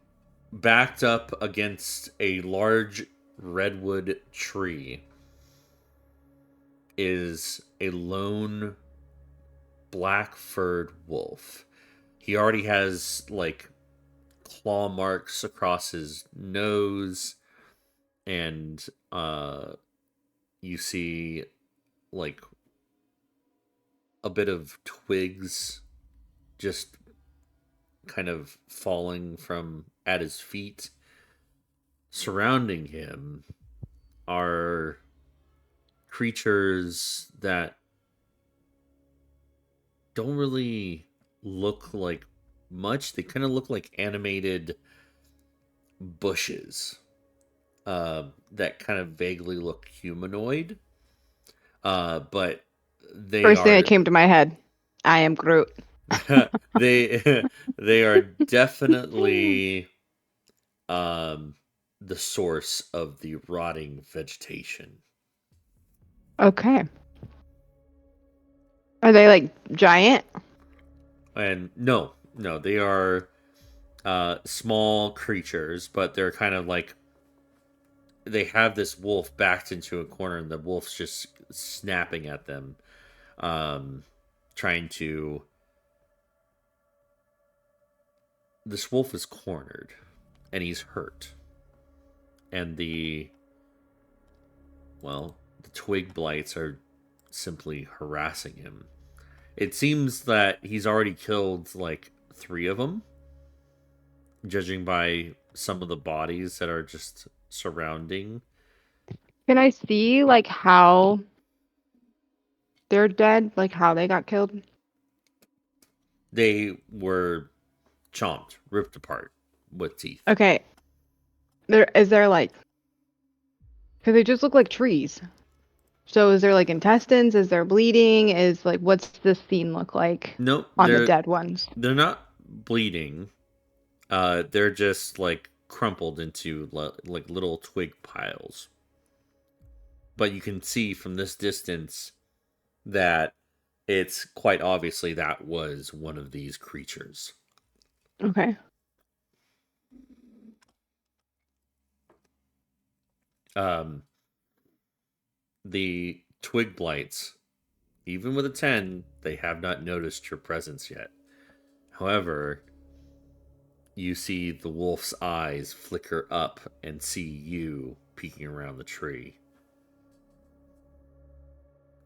backed up against a large redwood tree, is a lone black furred wolf. He already has like claw marks across his nose, and you see like a bit of twigs just kind of falling from at his feet. Surrounding him are creatures that don't really look like much. They kind of look like animated bushes that kind of vaguely look humanoid. But they First thing that are came to my head, I am Groot. they they are definitely um the source of the rotting vegetation. Okay. Are they like giant? And no, they are small creatures, but they're kind of like they have this wolf backed into a corner, and the wolf's just snapping at them, um, trying to. This wolf is cornered, and he's hurt, and the twig blights are simply harassing him. It seems that he's already killed like three of them, judging by some of the bodies that are just surrounding. Can I see like how they're dead? Like how they got killed? They were chomped, ripped apart with teeth. Okay. There like because they just look like trees. So is there like intestines? Is there bleeding? Is like what's this scene look like Nope, on the dead ones? they're not bleeding. They're just like crumpled into like little twig piles. But you can see from this distance that it's quite obviously that was one of these creatures. Okay. Um, the twig blights, even with a 10, they have not noticed your presence yet. However, you see the wolf's eyes flicker up and see you peeking around the tree.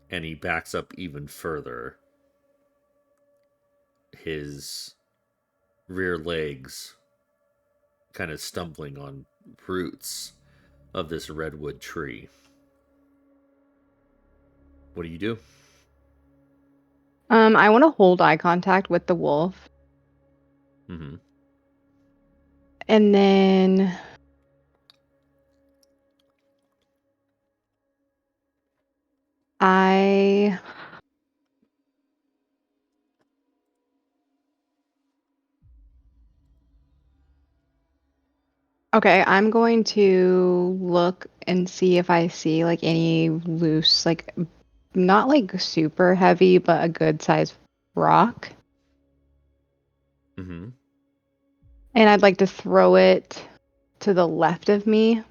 And he backs up even further. His rear legs kind of stumbling on roots of this redwood tree. What do you do? I want to hold eye contact with the wolf. Mm-hmm. And then I okay, I'm going to look and see if I see like any loose, like not like super heavy, but a good size rock. Mm-hmm. And I'd like to throw it to the left of me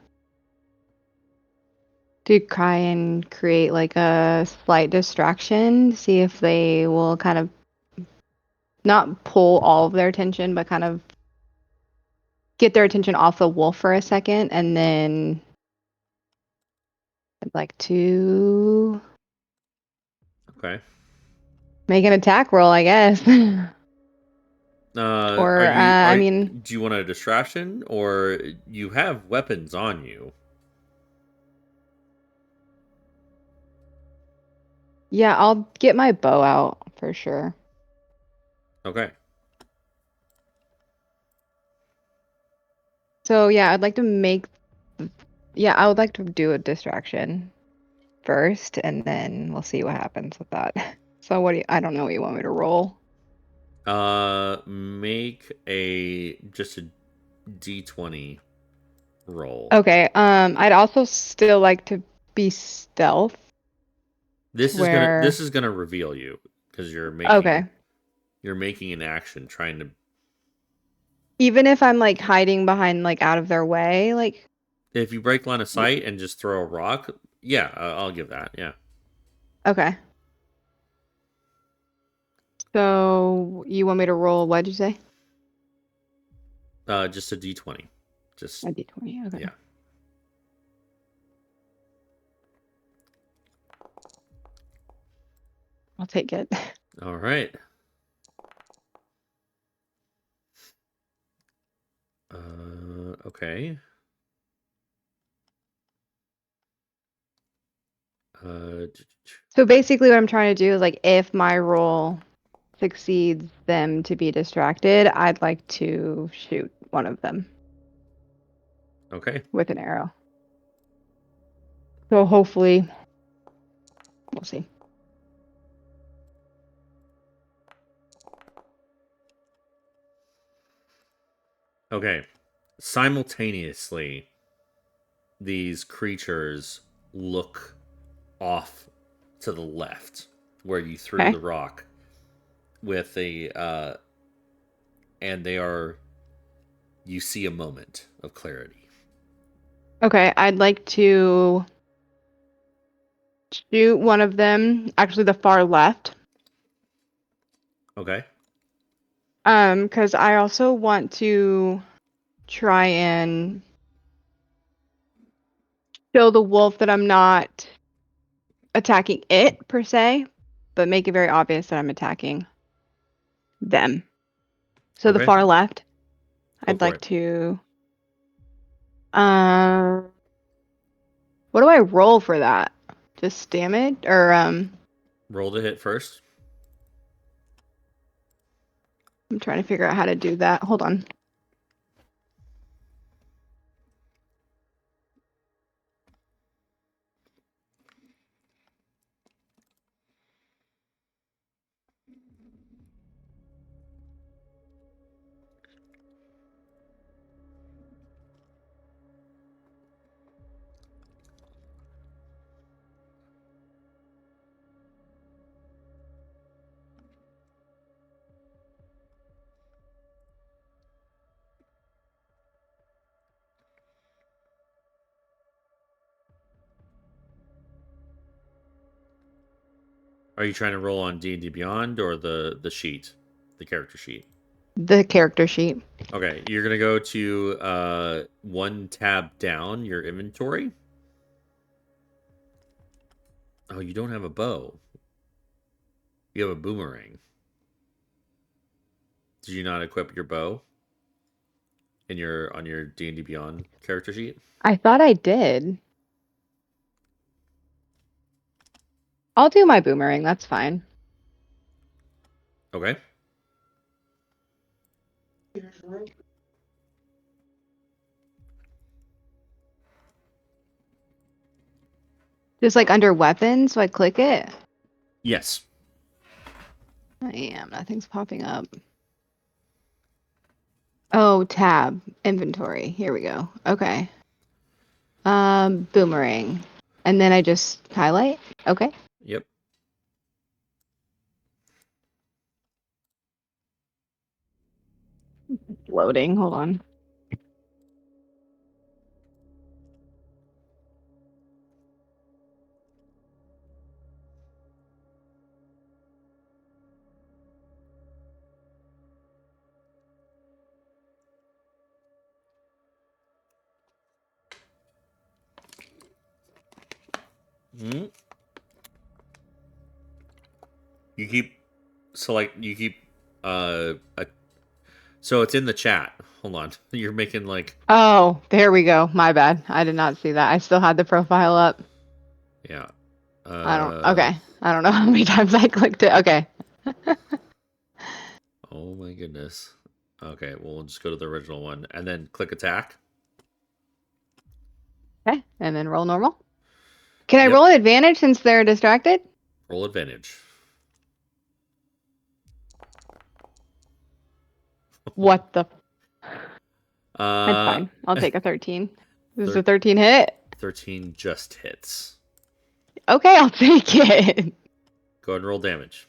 to try and create like a slight distraction, see if they will kind of not pull all of their attention, but kind of get their attention off the wolf for a second, and then I'd like to Okay. make an attack roll, I guess. Are Or, you I are mean, do you want a distraction, or you have weapons on you? yeah, I'll get my bow out for sure. Okay. So, yeah, I'd like to make, yeah, I would like to do a distraction first, and then we'll see what happens with that. So, I don't know what you want me to roll. Make a just a D20 roll. Okay, I'd also still like to be stealth, to where, This is gonna reveal you because okay, you're making an action trying to. even if I'm like hiding behind, like out of their way, like, If you break line of sight and just throw a rock, yeah, I'll give that. Yeah. okay. So you want me to roll, what'd you say? Just a D20. Just A D20, okay. yeah. I'll take it. All right. Okay. Uh, So basically, what I'm trying to do is like, if my roll succeeds them to be distracted, I'd like to shoot one of them okay. with an arrow. So hopefully, we'll see. Okay. Simultaneously, these creatures look off to the left where you threw Okay. the rock with and they are, you see a moment of clarity. Okay, I'd like to shoot one of them, actually the far left. Okay. Because I also want to try and show the wolf that I'm not attacking it per se, but make it very obvious that I'm attacking them. So the Okay. far left, Go I'd for like it. to. Um, what do I roll for that? Just damage or Roll to hit first. I'm trying to figure out how to do that. Hold on. Are you trying to roll on D&D Beyond or the sheet, the character sheet? The character sheet. Okay, you're gonna go to one tab down your inventory. Oh, you don't have a bow. You have a boomerang. Did you not equip your bow in your on your D&D Beyond character sheet? I thought I did. I'll do my boomerang. That's fine. Okay. Just like under weapons, so I click it. Yes. I am. Nothing's popping up. Oh, tab, inventory. Here we go. Okay. Boomerang. And then I just highlight. Okay. Yep. Loading. Hold on. Mm. You keep you keep a, so it's in the chat. Hold on. You're making like Oh, there we go. My bad. I did not see that. I still had the profile up. yeah. Okay. I don't know how many times I clicked it. Okay. Oh my goodness. Okay, well we'll just go to the original one and then click attack. Okay. And then roll normal. Can I Yep. roll an advantage since they're distracted? Roll advantage. What the? That's Uh fine. I'll take a 13. This is a thir- 13 hit. 13 just hits. Okay, I'll take it. Go ahead and roll damage.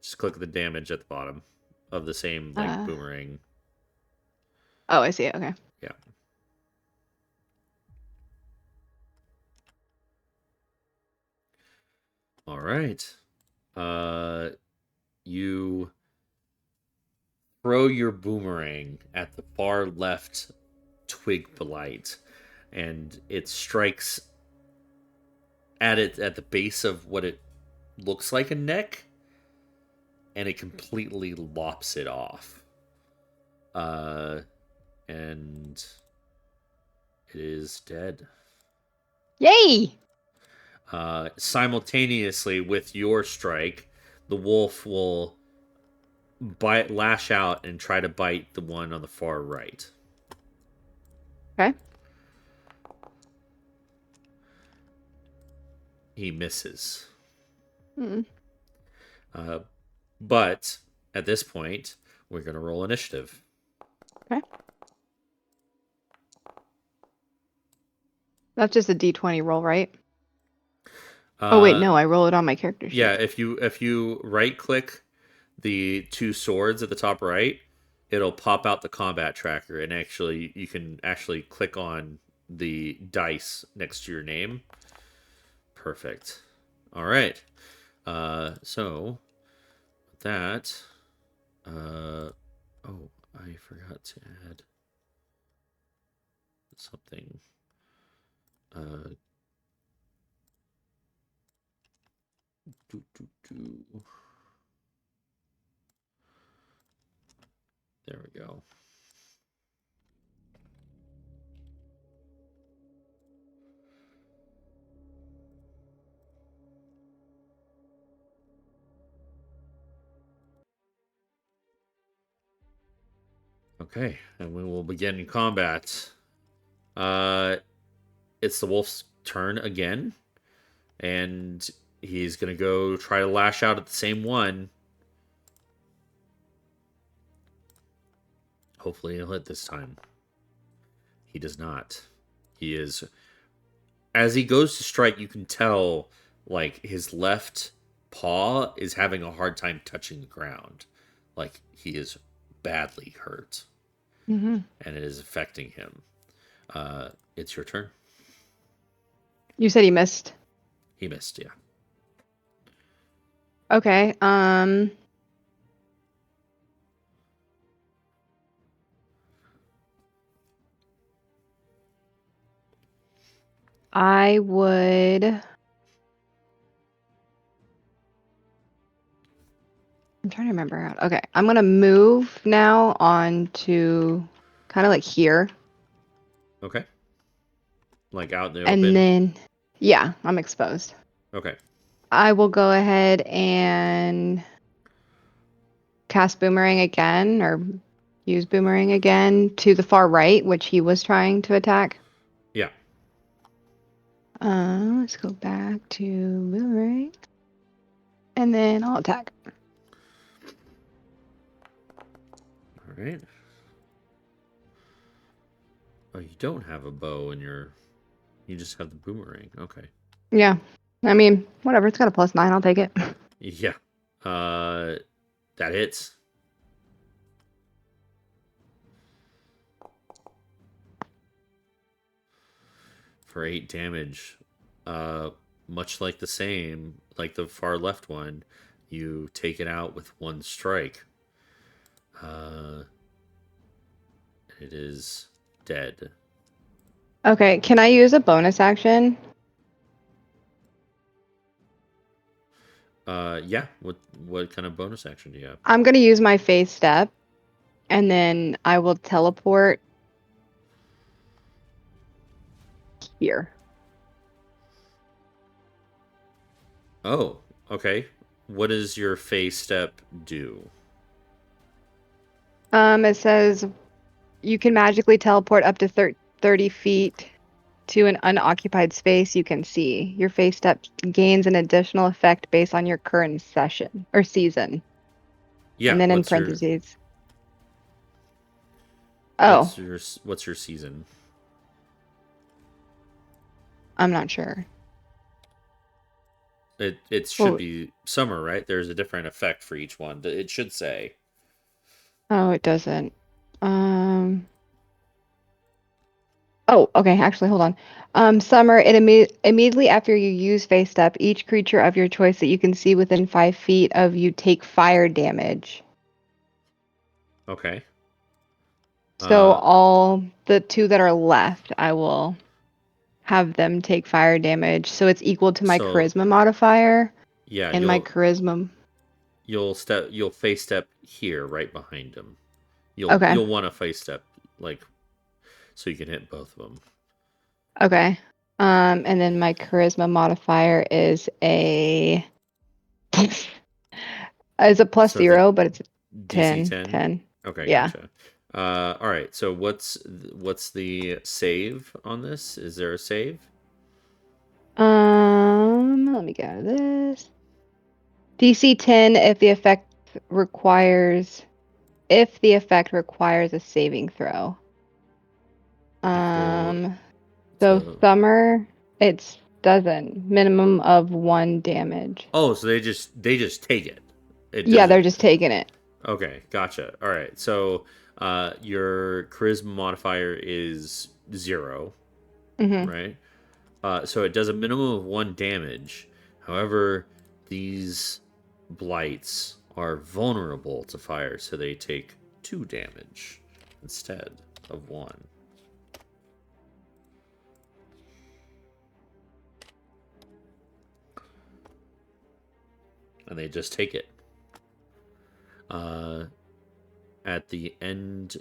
Just click the damage at the bottom of the same like Uh, boomerang. oh, I see it. Okay. Yeah. All right. You throw your boomerang at the far left twig blight, and it strikes at it at the base of what it looks like a neck, and it completely lops it off. Uh, and it is dead. Yay! Simultaneously with your strike, the wolf will lash out, and try to bite the one on the far right. Okay. He misses. Hmm. Uh, but at this point, we're going to roll initiative. Okay. That's just a D20 roll, right? Oh wait, Uh, no, I roll it on my character yeah, sheet. if you right click the two swords at the top right, it'll pop out the combat tracker, and actually you can actually click on the dice next to your name. Perfect. All right. So that. Oh, I forgot to add something. Uh, do, do, do. There we go. Okay, and we will begin combat. Uh, it's the wolf's turn again, and he's gonna go try to lash out at the same one. Hopefully, he'll hit this time. He does not. He is, as he goes to strike, you can tell like his left paw is having a hard time touching the ground. Like he is badly hurt, Hmm. and it is affecting him. It's your turn. You said he missed. He missed, yeah. Okay. I would. I'm trying to remember how. Okay, I'm gonna move now on to kind of like here, Okay. Like out in the and open. then yeah, I'm exposed. Okay. I will go ahead and cast Boomerang again, or use Boomerang again to the far right, which he was trying to attack. Yeah. Let's go back to Boomerang, and then I'll attack. All right. Oh, you don't have a bow in your. You just have the boomerang. Okay. Yeah, I mean, whatever. It's got a +9. I'll take it. Yeah. Uh, that hits. For 8 damage. Uh, much like the same, like the far left one, you take it out with one strike. Uh, it is dead. Okay, can I use a bonus action? Yeah. What kind of bonus action do you have? I'm gonna use my phase step, and then I will teleport here. Oh, okay. What does your phase step do? It says you can magically teleport up to 30 feet to an unoccupied space you can see. Your phase step gains an additional effect based on your current session or season. And Yeah. then in What's your parentheses. Oh, what's your season? I'm not sure. It should Well, be summer, right? There's a different effect for each one. It should say. oh, it doesn't. Um, Oh, okay. Actually, hold on. Summer, immediately after you use Face Step, each creature of your choice that you can see within 5 feet of you take fire damage. Okay. So Uh, all the two that are left, I will have them take fire damage. So it's equal to my so charisma modifier, yeah, and my you'll charisma. You'll face step here, right behind him. Okay. You'll want to face step like so you can hit both of them. Okay. And then my charisma modifier is a is a plus So the 0, but it's DC 10. 10. 10. Okay, Yeah. gotcha. All right. So what's the save on this? Is there a save? Let me get out of this. DC 10 if the effect requires a saving throw. Equal So to. Summer, it doesn't. Minimum of 1 damage. Oh, so they just take it. It Yeah, doesn't. they're just taking it. Okay, gotcha. All right. So your charisma modifier is 0, Hmm. right? So it does a minimum of 1 damage. However, these blights are vulnerable to fire, so they take 2 damage instead of 1. And they just take it. At the end,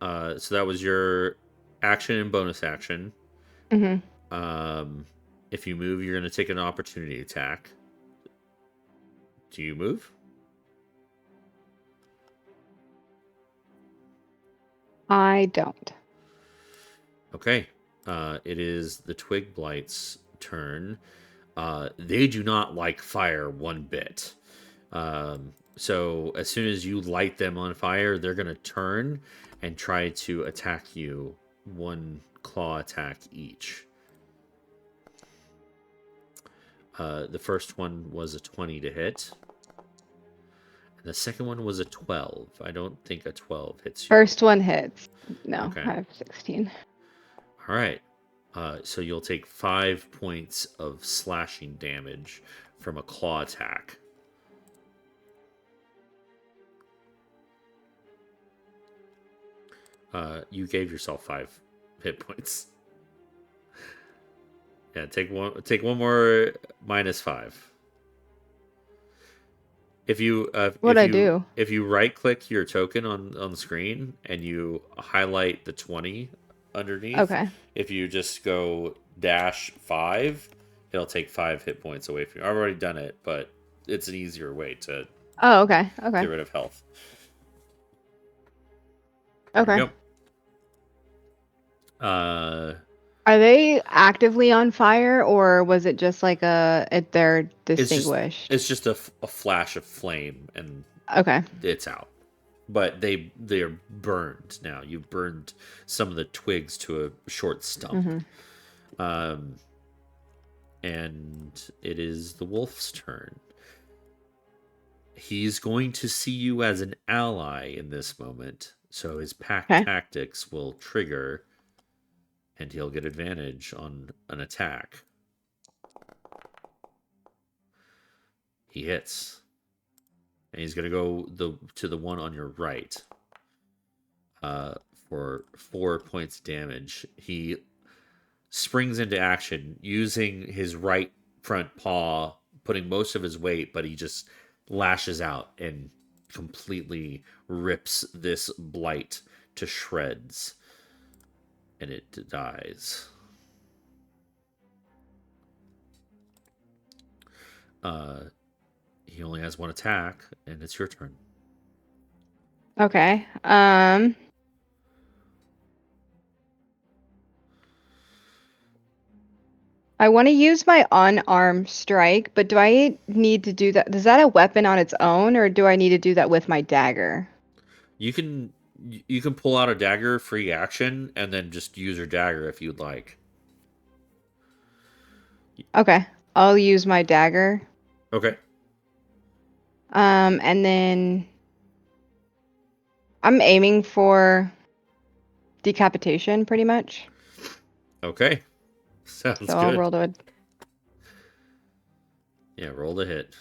so that was your action and bonus action. Hmm. If you move, you're going to take an opportunity attack. Do you move? I don't. Okay. It is the Twig Blight's turn. They do not like fire one bit. So as soon as you light them on fire, they're going to turn and try to attack you. One claw attack each. The first one was a 20 to hit. And the second one was a 12. I don't think a 12 hits you. First one hits. No, Okay. I have 16. All right. So you'll take 5 points of slashing damage from a claw attack. You gave yourself 5 hit points. Yeah, take one more minus 5. If you What'd I do? if you right click your token on the screen and you highlight the 20 underneath, Okay. if you just go -5, it'll take 5 hit points away from you. I've already done it, but it's an easier way to Oh, okay. Okay. get rid of health. There Okay. you go. Are they actively on fire, or was it just like they're It's just distinguished? it's just a flash of flame and Okay. it's out. But they're burned now. You've burned some of the twigs to a short stump. Hmm. Um, and it is the wolf's turn. He's going to see you as an ally in this moment, so his pack Okay. tactics will trigger, and he'll get advantage on an attack. He hits, and he's going to go to the one on your right. For 4 points damage. He springs into action using his right front paw, putting most of his weight, but he just lashes out and completely rips this blight to shreds. And it dies. He only has one attack, and it's your turn. Okay. I want to use my unarmed strike, but do I need to do that? Is that a weapon on its own, or do I need to do that with my dagger? You can you can pull out a dagger free action and then just use your dagger if you'd like. Okay. I'll use my dagger. Okay. And then I'm aiming for decapitation pretty much. Okay. Sounds So I'll good. roll to it. Yeah, roll the hit.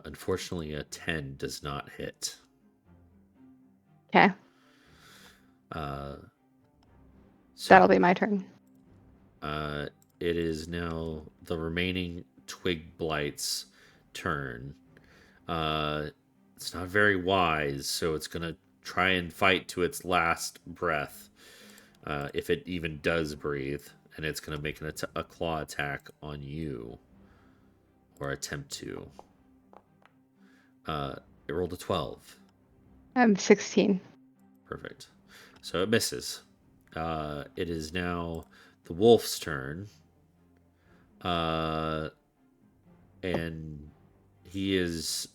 Unfortunately, a 10 does not hit. Okay. Uh, That'll So, be my turn. uh, it is now the remaining twig blight's turn. Uh, it's not very wise, so it's gonna try and fight to its last breath, if it even does breathe, and it's gonna make a claw attack on you, or attempt to. Uh, it rolled a 12. I'm 16. Perfect. So it misses. It is now the wolf's turn. Uh, and he is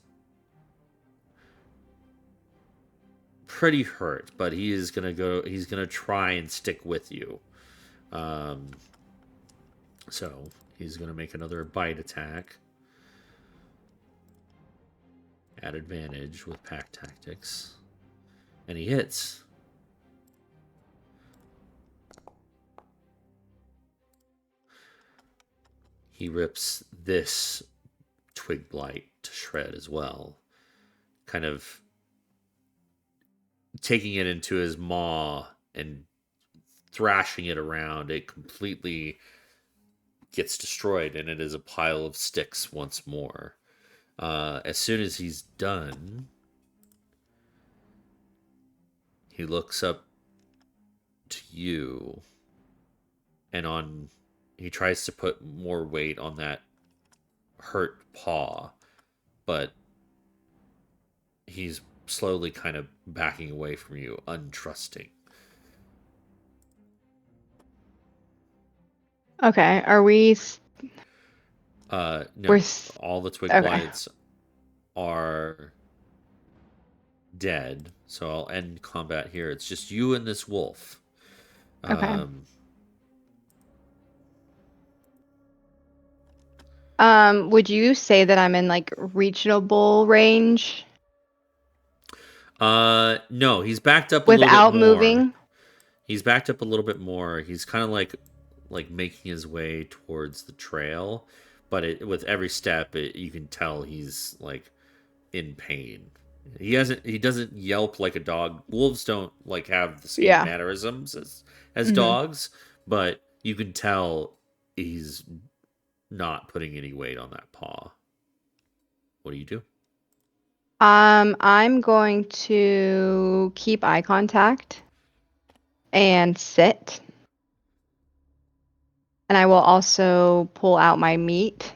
pretty hurt, but he is gonna go. He's gonna try and stick with you. Um, so he's gonna make another bite attack at advantage with pack tactics, and he hits. He rips this twig blight to shred as well, kind of taking it into his maw and thrashing it around. It completely gets destroyed, and it is a pile of sticks once more. As soon as he's done, he looks up to you, and on he tries to put more weight on that hurt paw, but he's slowly kind of backing away from you, untrusting. Okay. We're No, all the twig okay. blights are dead, so I'll end combat here. It's just you and this wolf. Okay. Um, Would you say that I'm in like reachable range no, he's backed up a little bit without more. moving? He's backed up a little bit more. He's kind of like making his way towards the trail, but with every step, you can tell he's like in pain. He doesn't yelp like a dog. Wolves don't like have the same Yeah. mannerisms as hmm dogs, but you can tell he's not putting any weight on that paw. What do you do? I'm going to keep eye contact and sit. And I will also pull out my meat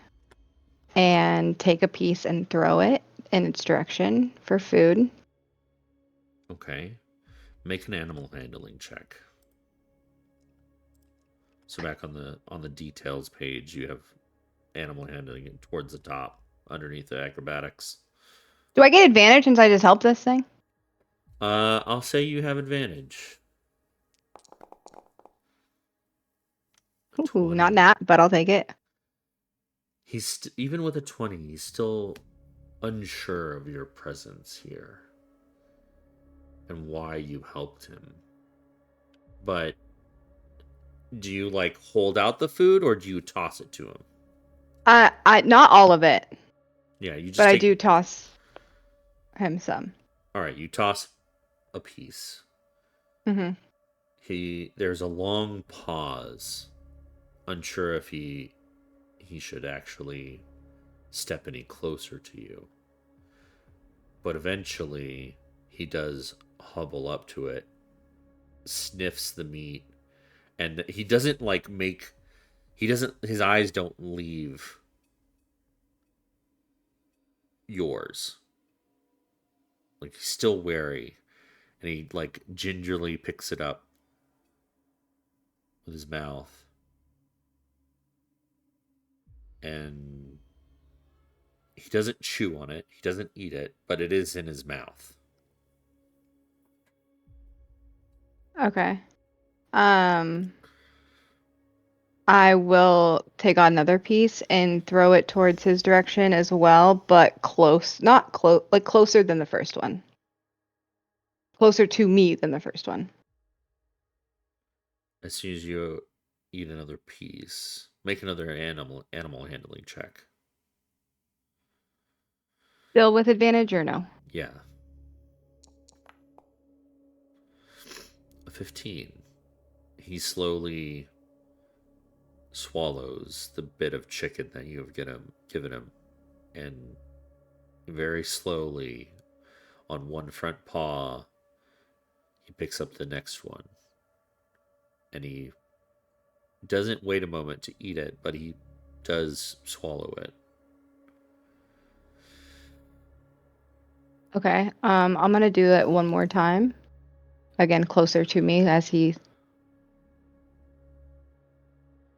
and take a piece and throw it in its direction for food. Okay. Make an animal handling check. So back on the details page, you have animal handling towards the top, underneath the acrobatics. Do I get advantage since I just helped this thing? I'll say you have advantage. Ooh, not 20. that, but I'll take it. Even with a 20, he's still unsure of your presence here and why you helped him. But do you like hold out the food or do you toss it to him? I not all of it, Yeah, you but just I take. do toss him some. All right, you toss a piece. hmm There's a long pause, unsure if he should actually step any closer to you. But eventually, he does hobble up to it, sniffs the meat, and he doesn't like make. He doesn't. His eyes don't leave yours. Like he's still wary, and he like gingerly picks it up with his mouth, and he doesn't chew on it. He doesn't eat it, but it is in his mouth. Okay. Um, I will take on another piece and throw it towards his direction as well, but close, not close, like closer than the first one. Closer to me than the first one. As soon as you eat another piece, make another animal handling check. Still with advantage or no? Yeah, a 15. he slowly swallows the bit of chicken that you have given him, and very slowly, on one front paw, he picks up the next one, and he doesn't wait a moment to eat it, but he does swallow it. Okay. I'm gonna do it one more time. Again, closer to me as he.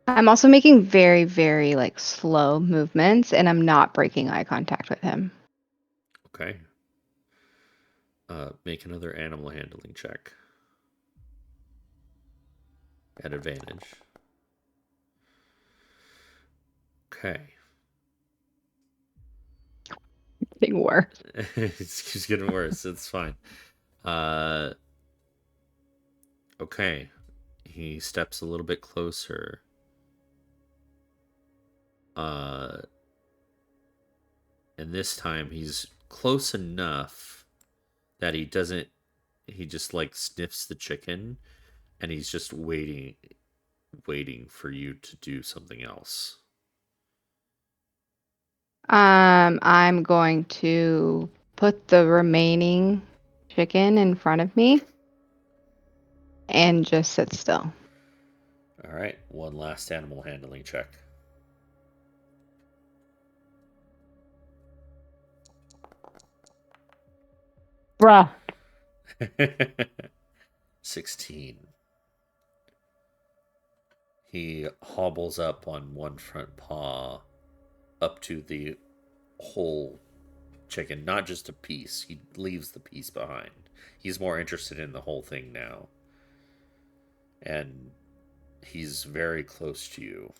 I'm also making very, very like slow movements, and I'm not breaking eye contact with him. Okay. Make another animal handling check at advantage. Okay. Getting worse. It's just getting worse. It's fine. Uh, okay. He steps a little bit closer. Uh, and this time he's close enough that he doesn't. He just like sniffs the chicken, and he's just waiting for you to do something else. I'm going to put the remaining chicken in front of me and just sit still. All right. One last animal handling check. Bruh. 16. He hobbles up on one front paw up to the whole chicken, not just a piece. He leaves the piece behind. He's more interested in the whole thing now. And he's very close to you.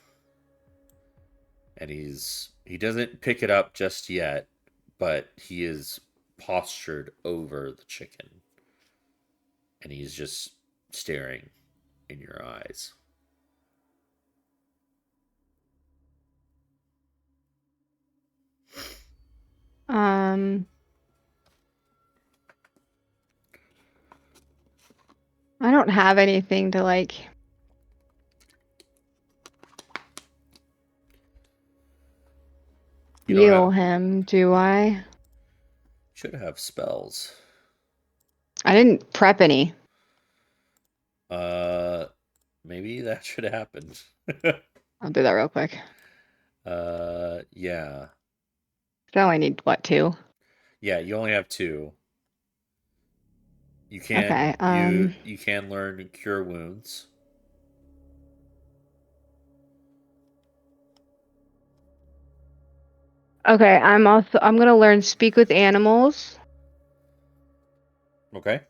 And he doesn't pick it up just yet, but he is postured over the chicken. And he's just staring in your eyes. Um, I don't have anything to like You don't heal have him, do I? should have spells. I didn't prep any. Uh maybe that should have happened. I'll do that real quick. Yeah. I only need what, two? Yeah, you only have two. You Okay. can you can learn cure wounds. Okay, I'm gonna learn speak with animals, Okay.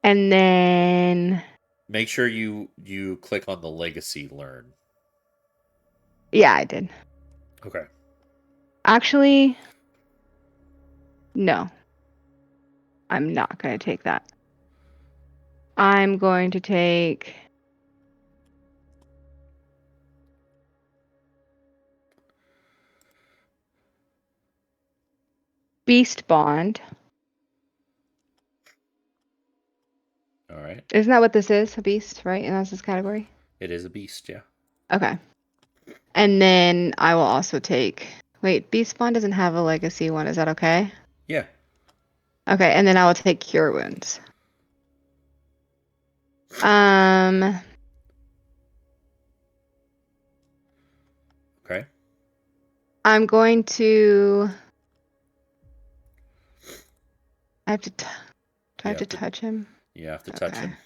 and then Make sure you click on the legacy learn. yeah, I did. Okay. Actually, no, I'm not gonna take that. I'm going to take Beast Bond. All right. Isn't that what this is? A beast, right? And that's this category? It is a beast, yeah. Okay. And then I will also take. Wait, Beast Bond doesn't have a legacy one. Is that okay? Yeah. Okay, and then I will take Cure Wounds. Um, Okay. I'm going to. I have to. Do I You have to have to touch him? you have to touch Okay. him.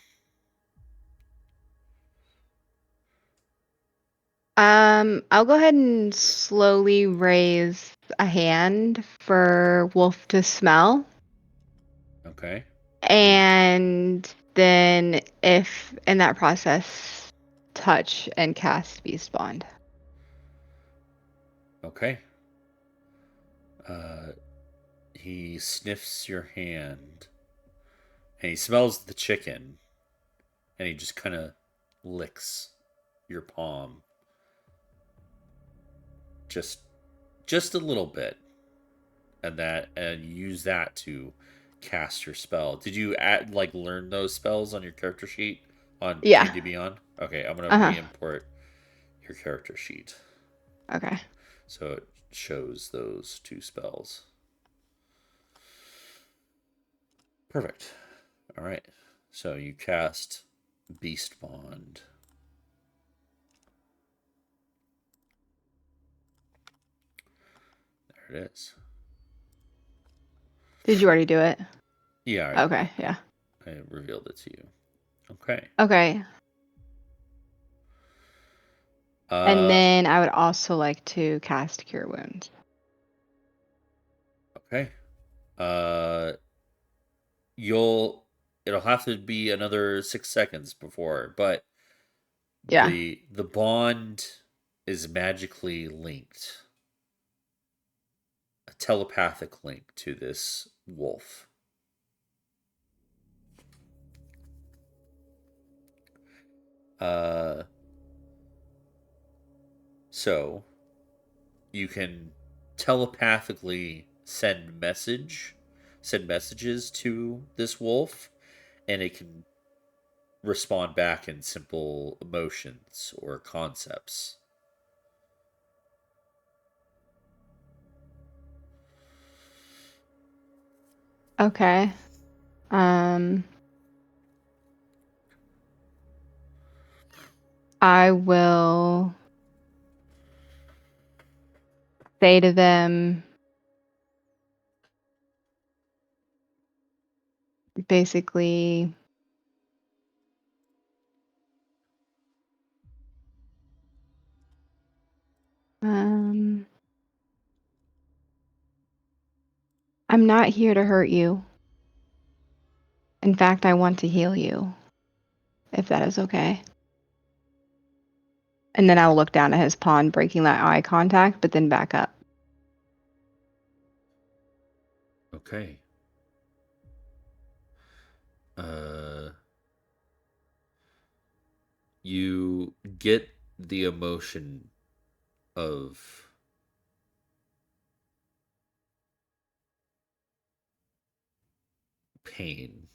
I'll go ahead and slowly raise a hand for Wolf to smell. Okay. And then, if in that process, touch and cast Beast Bond. Okay. Uh he sniffs your hand and he smells the chicken and he just kind of licks your palm just just a little bit, and you use that to cast your spell. Did you learn those spells on your character sheet on Yeah. D&D Beyond? Okay, I'm gonna Uh-huh. re-import your character sheet Okay. so it shows those two spells. Perfect. All right. So you cast Beast Bond. There it is. Did you already do it? Yeah, I already did. Okay, yeah. I revealed it to you. Okay. Okay. And Uh, then I would also like to cast Cure Wounds. okay. Uh, you'll. It'll have to be another 6 seconds before, but Yeah. the bond is magically linked, a telepathic link to this wolf. Uh, so you can telepathically send messages to this wolf, and it can respond back in simple emotions or concepts. Okay. Um, I will say to them basically, um, I'm not here to hurt you. In fact, I want to heal you, if that is okay. And then I'll look down at his pawn, breaking that eye contact, but then back up. Okay. Uh, you get the emotion of pain.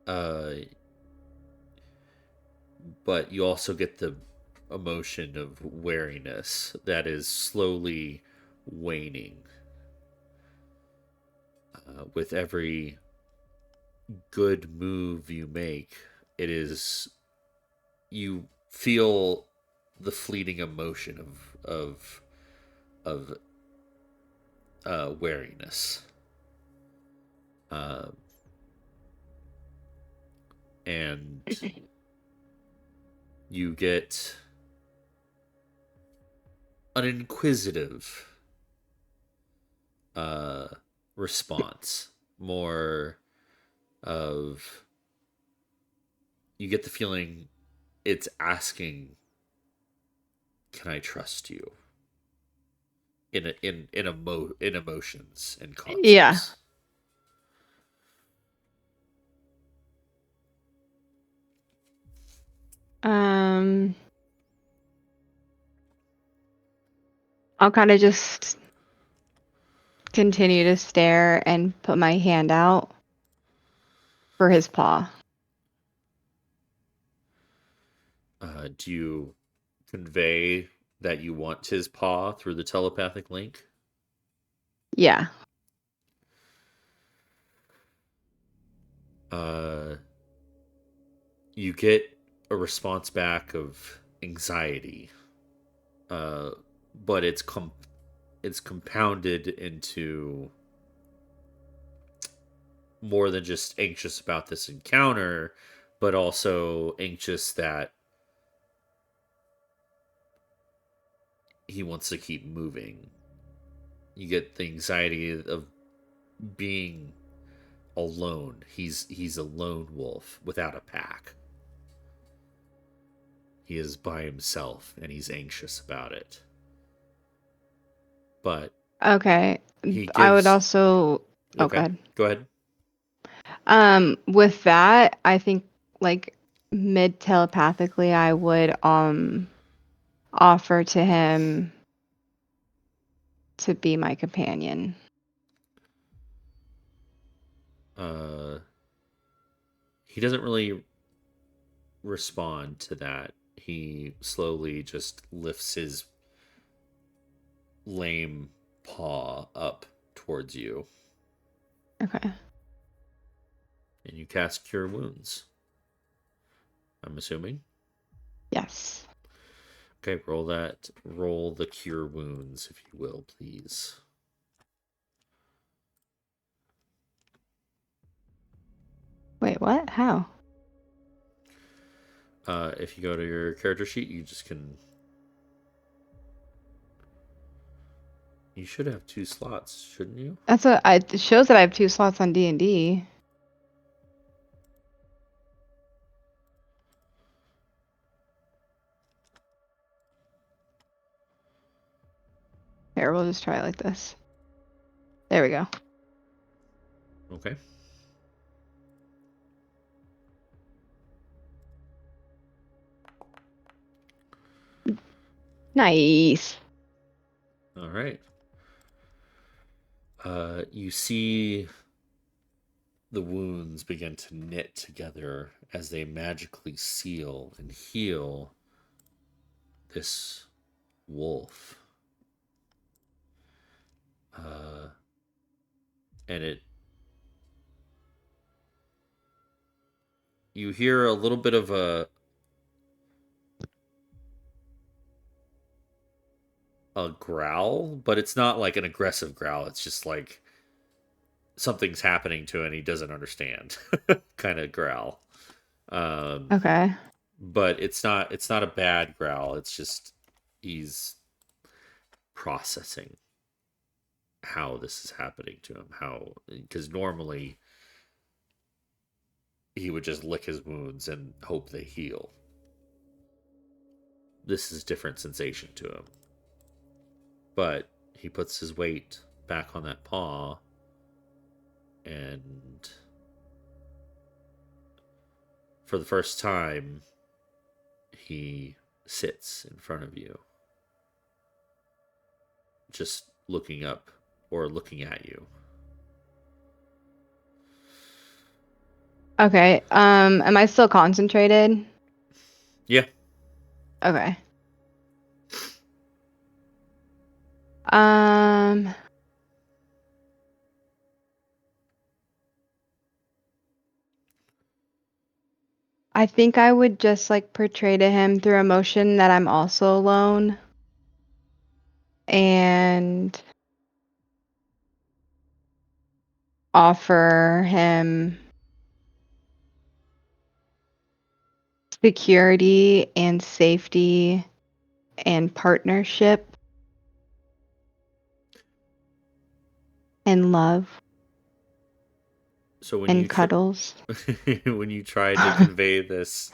Uh, but you also get the emotion of wariness that is slowly waning with every good move you make. It is you feel the fleeting emotion of wariness, uh, and you get an inquisitive uh, response. More of you get the feeling it's asking, "Can I trust you?" In emotions and Yeah. concepts. Um, I'll kind of just continue to stare and put my hand out for his paw. Do you convey that you want his paw through the telepathic link? Yeah. Uh, you get a response back of anxiety, uh, but it's compounded into more than just anxious about this encounter, but also anxious that he wants to keep moving. You get the anxiety of being alone. He's a lone wolf without a pack. He is by himself and he's anxious about it. But Okay. he I would gives also. Oh, go okay. ahead. Go ahead. With that, I think like mid telepathically, I would offer to him to be my companion. He doesn't really respond to that. He slowly just lifts his lame paw up towards you, Okay. and you cast Cure Wounds. I'm assuming. Yes. Okay, roll that. Roll the Cure Wounds, if you will, please. Wait, what? How? If you go to your character sheet, you just can. You should have 2 slots, shouldn't you? That's it shows that I have 2 slots on D&D. Here, we'll just try it like this. There we go. Okay. Nice. All right. You see the wounds begin to knit together as they magically seal and heal this wolf. And you hear a little bit of a growl, but it's not like an aggressive growl. It's just like something's happening to him and he doesn't understand kind of growl. Um, Okay. but it's not a bad growl. It's just he's processing how this is happening to him. How because normally he would just lick his wounds and hope they heal. This is different sensation to him. But he puts his weight back on that paw and for the first time he sits in front of you just looking up or looking at you. Okay. Am I still concentrated? Yeah. Okay. Um, I think I would just like portray to him through emotion that I'm also alone and offer him security and safety and partnership and love So and cuddles. when you try to convey this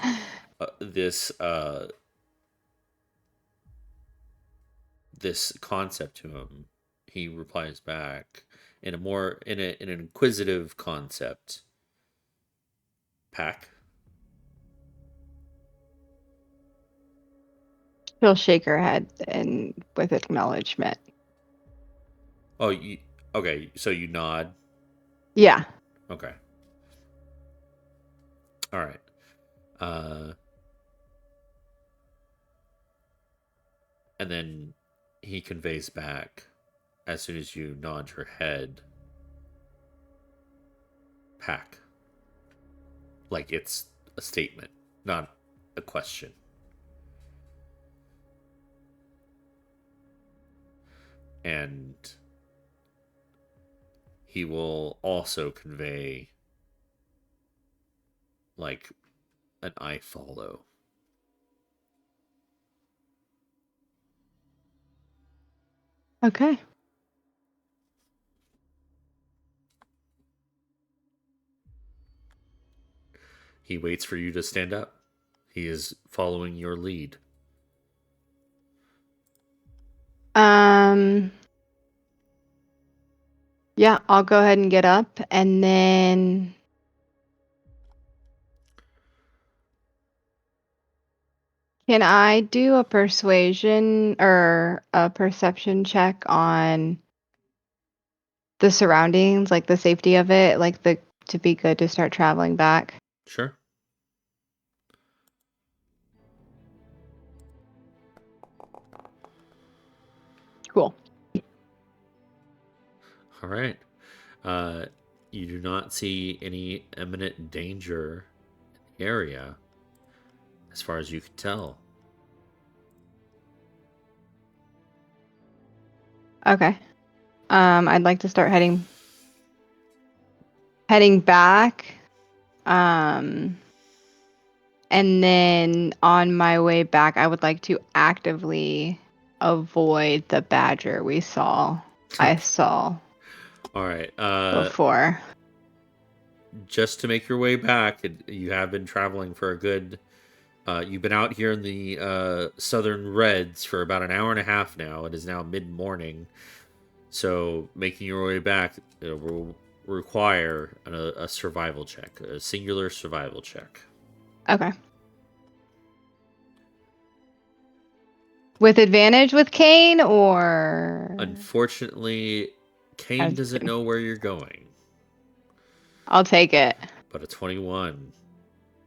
this concept to him, he replies back in a more in an inquisitive concept. Pack. She'll shake her head and with acknowledgement. Oh, you okay? So you nod. Yeah. Okay. All right. Uh, and then he conveys back as soon as you nod your head. Pack. Like it's a statement, not a question. And he will also convey like an I follow. Okay. He waits for you to stand up. He is following your lead. Um, yeah, I'll go ahead and get up and then Can I do a persuasion or a perception check on the surroundings, like the safety of it, like the to be good to start traveling back? Sure. Cool. All right. Uh, you do not see any imminent danger in the area, as far as you can tell. Okay. I'd like to start heading back. Um, and then on my way back, I would like to actively avoid the badger I saw All right. before. Just to make your way back, you have been traveling for a good. You've been out here in the southern reds for about an hour and a half now. It is now mid morning. So making your way back will require a survival check, a singular survival check. Okay. With advantage with Kane or Unfortunately, I Kane was doesn't kidding. know where you're going, I'll take it. but a 21,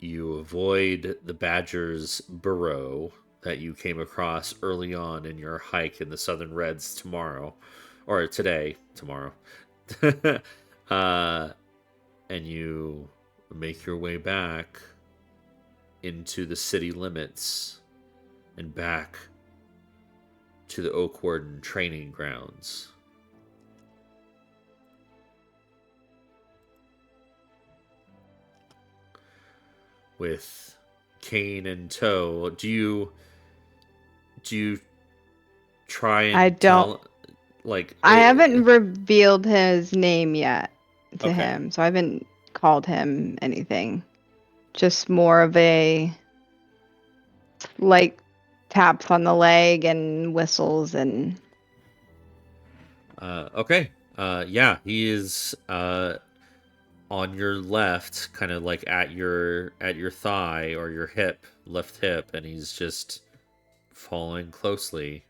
you avoid the badger's burrow that you came across early on in your hike in the southern reds tomorrow, or tomorrow. uh, and you make your way back into the city limits and back to the Oak Warden training grounds. With Kane in tow, do you try I and don't tell, like, I haven't revealed his name yet to okay, him, so I haven't called him anything. Just more of a like taps on the leg and whistles and okay, yeah, he is on your left, kind of like at your thigh or your left hip, and he's just following closely.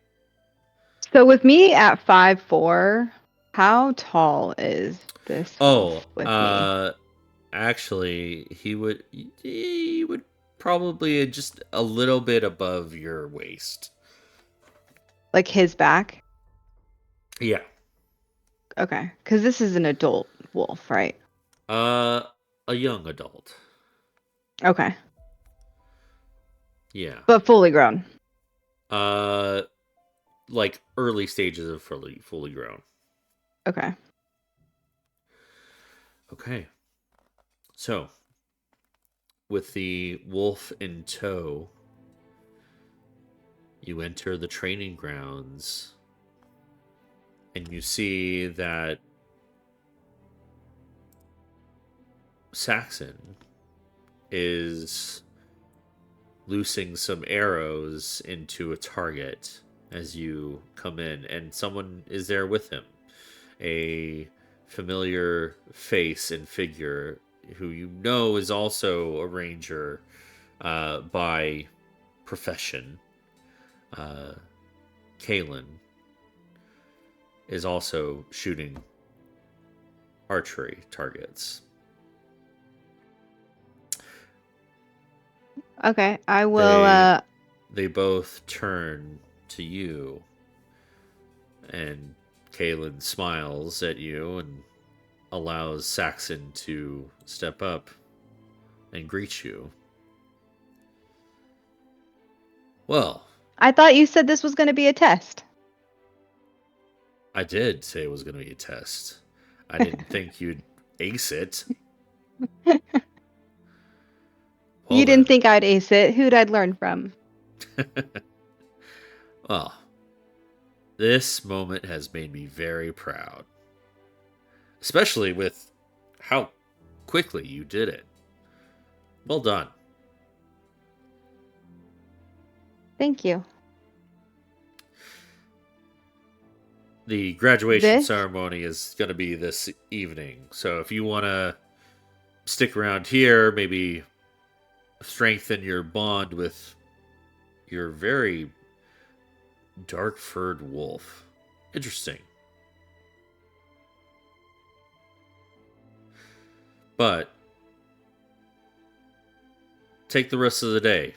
so with me at 5'4", how tall is this wolf Oh, with me? actually, he would probably just a little bit above your waist. Like his back? Yeah. Okay, because this is an adult wolf, right? Uh, a young adult. Okay, Yeah. but fully grown. Uh, like early stages of fully grown. Okay. Okay. So, with the wolf in tow, you enter the training grounds and you see that Saxon is loosing some arrows into a target as you come in, and someone is there with him. A familiar face and figure who you know is also a ranger by profession. Uh, Kalen is also shooting archery targets. Okay, I will They they both turn to you, and Kalen smiles at you and allows Saxon to step up and greet you. Well, I thought you said this was going to be a test. I did say it was going to be a test. I didn't think you'd ace it. Well, You didn't then. think I'd ace it. Who'd I learn from? Well, this moment has made me very proud, especially with how quickly you did it. Well done. Thank you. The graduation This? ceremony is going to be this evening, so if you want to stick around here, maybe strengthen your bond with You're a very dark furred wolf. Interesting. But take the rest of the day.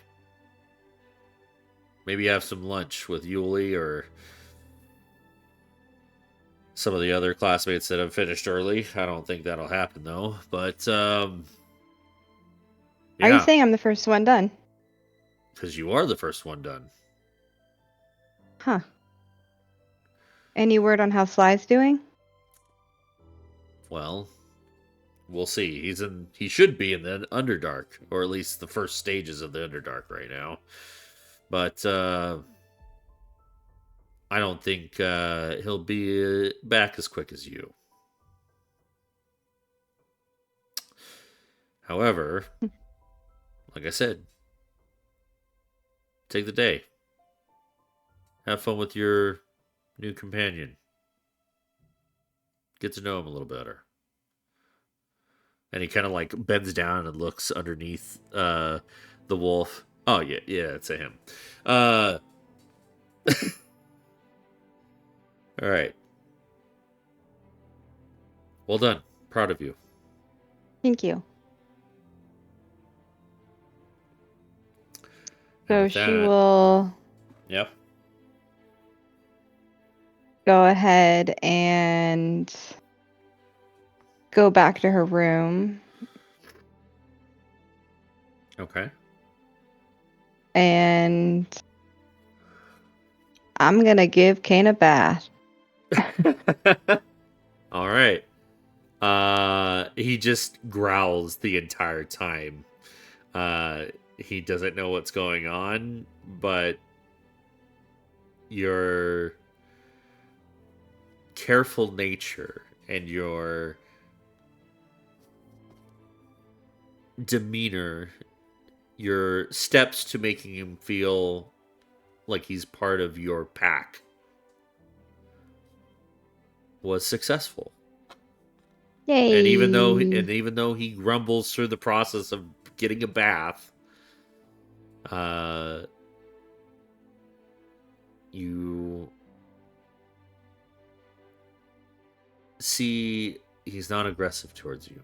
Maybe have some lunch with Yuli or some of the other classmates that have finished early. I don't think that'll happen though. But Are you yeah, saying I'm the first one done? because you are the first one done. Huh. Any word on how Sly's doing? Well, we'll see. He should be in the Underdark, or at least the first stages of the Underdark right now. But I don't think he'll be back as quick as you. However, like I said, take the day. Have fun with your new companion. Get to know him a little better. And he kind of like bends down and looks underneath the wolf. Oh yeah, it's a him. Uh, all right. Well done. Proud of you. Thank you. And So with she that, will yep. go ahead and go back to her room Okay. and I'm gonna give Kane a bath. All right. He just growls the entire time. He doesn't know what's going on, but your careful nature and your demeanor, your steps to making him feel like he's part of your pack was successful. And Yay! even though he grumbles through the process of getting a bath, uh you see he's not aggressive towards you.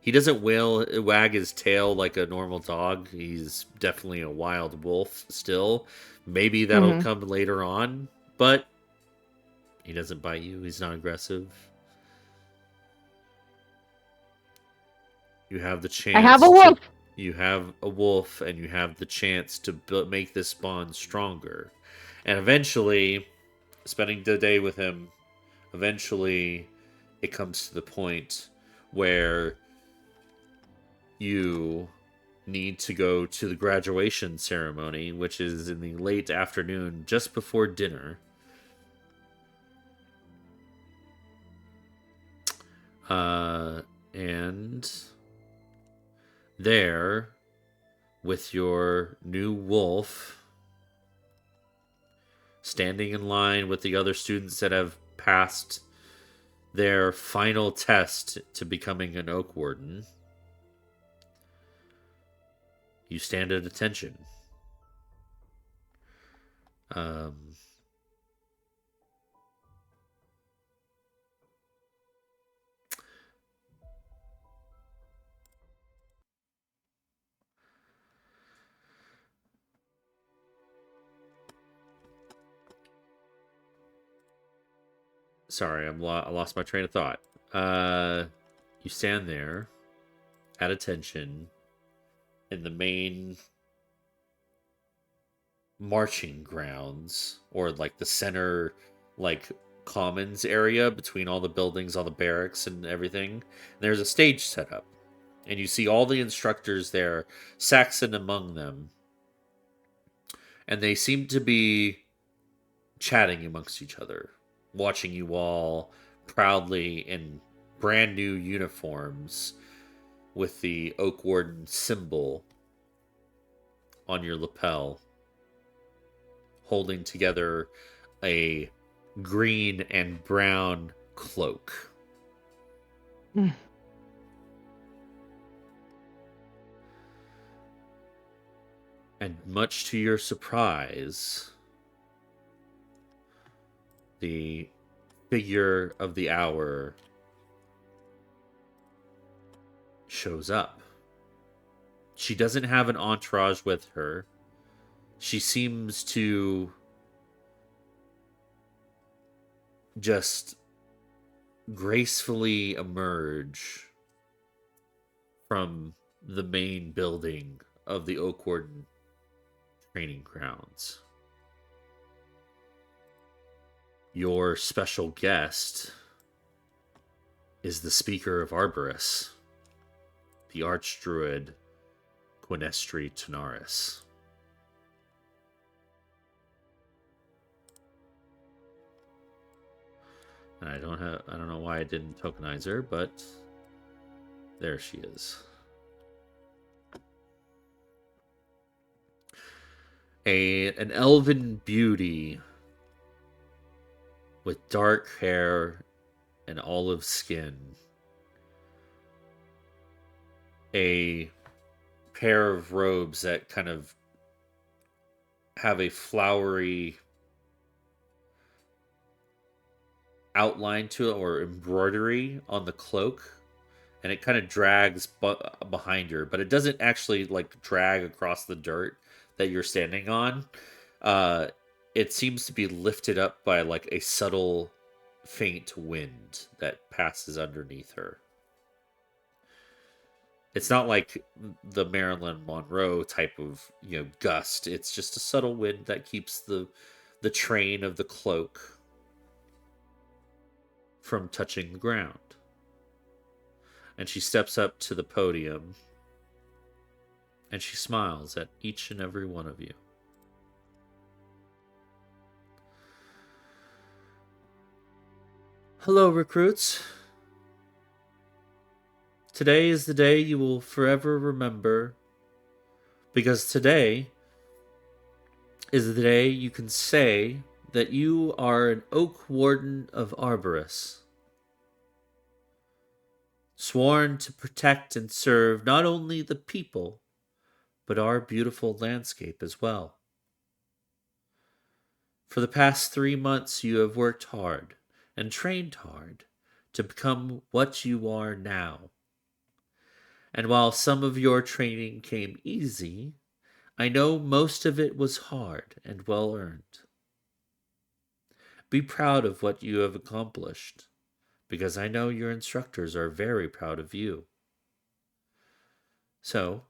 He doesn't wag his tail like a normal dog. He's definitely a wild wolf still. Maybe that'll Mm-hmm. come later on, but he doesn't bite you. He's not aggressive. You have the I have a chance to wolf. you have a wolf and you have the chance to make this bond stronger. And eventually, spending the day with him, eventually it comes to the point where you need to go to the graduation ceremony, which is in the late afternoon, just before dinner. And there, with your new wolf, standing in line with the other students that have passed their final test to becoming an Oak Warden, you stand at attention. Um, sorry, I lost my train of thought. You stand there at attention in the main marching grounds, or like the center, like commons area between all the buildings, all the barracks and everything. And there's a stage set up, and you see all the instructors there, Saxon among them, and they seem to be chatting amongst each other, watching you all proudly in brand new uniforms with the Oak Warden symbol on your lapel, holding together a green and brown cloak. Mm. And much to your surprise, the figure of the hour shows up. She doesn't have an entourage with her. She seems to just gracefully emerge from the main building of the Oakwarden training grounds. Your special guest is the Speaker of Arborus, the Archdruid Quinestri Tenaris. And I don't know why I didn't tokenize her, but there she is. An elven beauty with dark hair and olive skin. A pair of robes that kind of have a flowery outline to it, or embroidery on the cloak, and it kind of drags behind her, but it doesn't actually like drag across the dirt that you're standing on. It seems to be lifted up by like a subtle faint wind that passes underneath her. It's not like the Marilyn Monroe type of, gust. It's just a subtle wind that keeps the train of the cloak from touching the ground. And she steps up to the podium and she smiles at each and every one of you. Hello, recruits. Today is the day you will forever remember, because today is the day you can say that you are an Oak Warden of Arborus, sworn to protect and serve not only the people, but our beautiful landscape as well. For the past 3 months, you have worked hard and trained hard to become what you are now. And while some of your training came easy, I know most of it was hard and well earned. Be proud of what you have accomplished, because I know your instructors are very proud of you. So,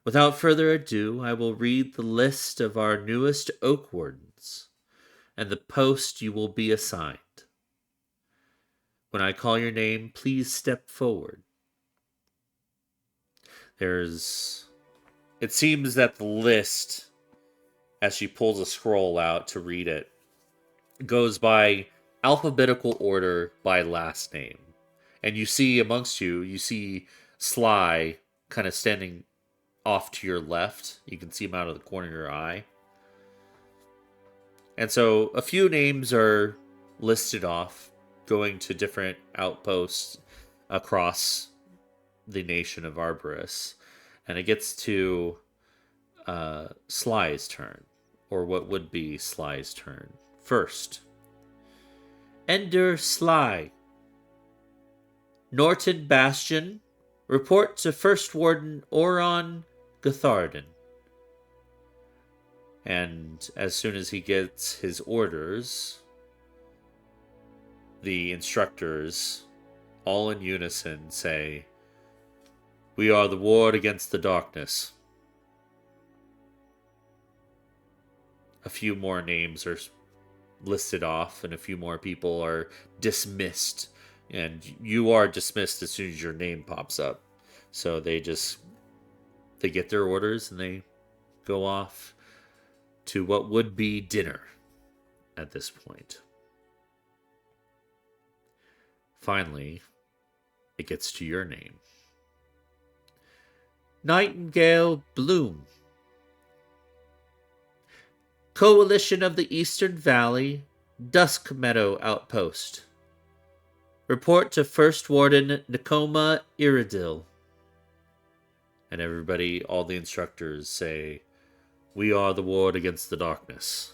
without further ado, I will read the list of our newest Oak Wardens and the post you will be assigned. When I call your name, please step forward. It seems that the list, as she pulls a scroll out to read it, goes by alphabetical order by last name. And you see amongst you see Sly kind of standing off to your left. You can see him out of the corner of your eye. And so a few names are listed off, going to different outposts across the nation of Arborus. And it gets to Sly's turn, or what would be Sly's turn. First, Ender Sly. Norton Bastion, report to First Warden Oron Gotharden. And as soon as he gets his orders, the instructors, all in unison, say, "We are the ward against the darkness." A few more names are listed off, and a few more people are dismissed. And you are dismissed as soon as your name pops up. So they get their orders and they go off to what would be dinner at this point. Finally, it gets to your name. Nightingale Bloom. Coalition of the Eastern Valley, Dusk Meadow Outpost. Report to First Warden Nicoma Iridil. And everybody, all the instructors say, We are the ward against the darkness.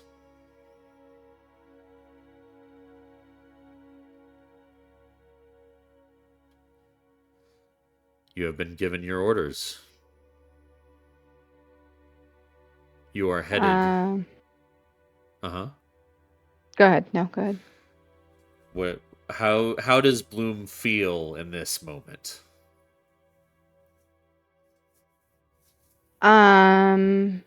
You have been given your orders. You are headed. Um, Uh huh. Go ahead. No, go ahead. What? How does Bloom feel in this moment? Um,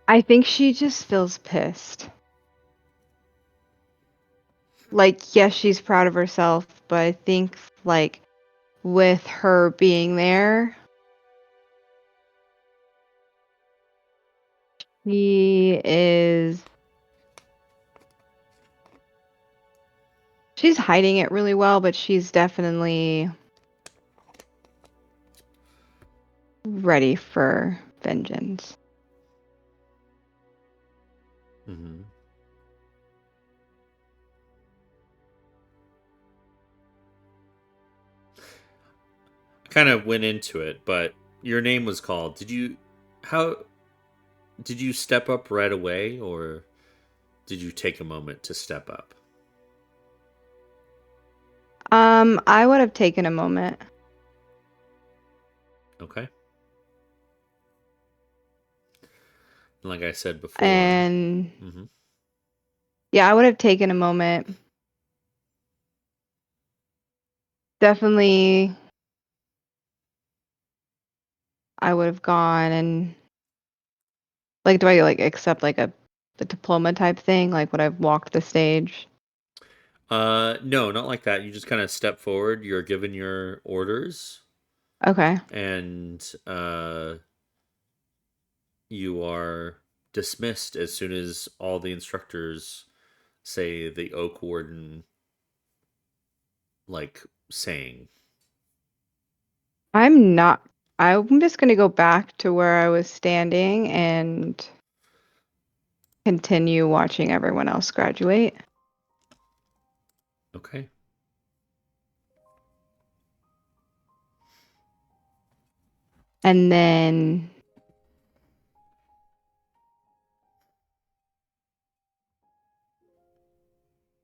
I think she just feels pissed. Like, yes, she's proud of herself, but I think like with her being there, she is she's hiding it really well, but she's definitely ready for vengeance. Mm-hmm. I kind of went into it, but your name was called. How did you step up right away, or did you take a moment to step up? I would have taken a moment. Okay. Like I said before. And Mm-hmm. yeah, I would have taken a moment. Definitely, I would have gone and like, do I like accept like the diploma type thing? Like, would I have walked the stage? No, not like that. You just kind of step forward. You're given your orders, Okay. and you are dismissed as soon as all the instructors say the Oak Warden like saying. I'm not. I'm just gonna go back to where I was standing and continue watching everyone else graduate. Okay. And then,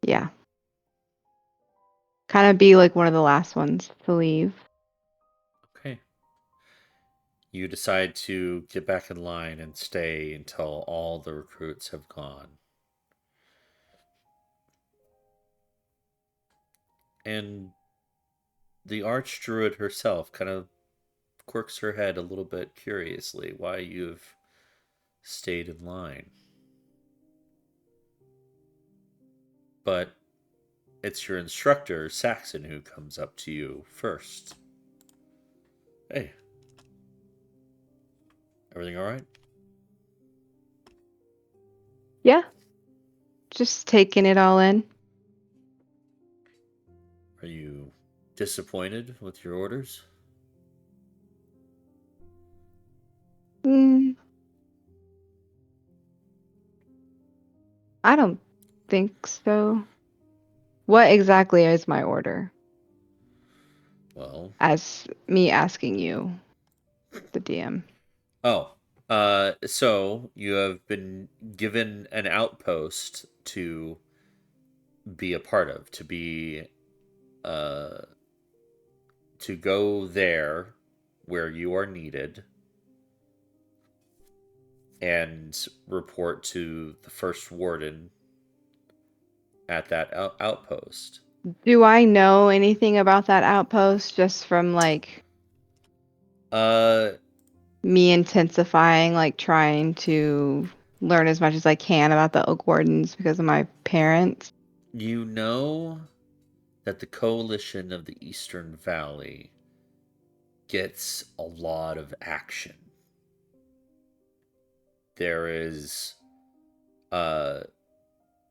yeah, kind of be like one of the last ones to leave. Okay. You decide to get back in line and stay until all the recruits have gone. And the Archdruid herself kind of quirks her head a little bit curiously why you've stayed in line. But it's your instructor, Saxon, who comes up to you first. Hey, everything all right? Yeah, just taking it all in. Are you disappointed with your orders? Mm, I don't think so. What exactly is my order? Well, As me asking you, the DM. oh, so you have been given an outpost to be a part of, uh, to go there where you are needed and report to the first warden at that outpost. Do I know anything about that outpost just from like Uh, me intensifying, like trying to learn as much as I can about the Oak Wardens because of my parents? you know that the coalition of the Eastern Valley gets a lot of action. There is, uh,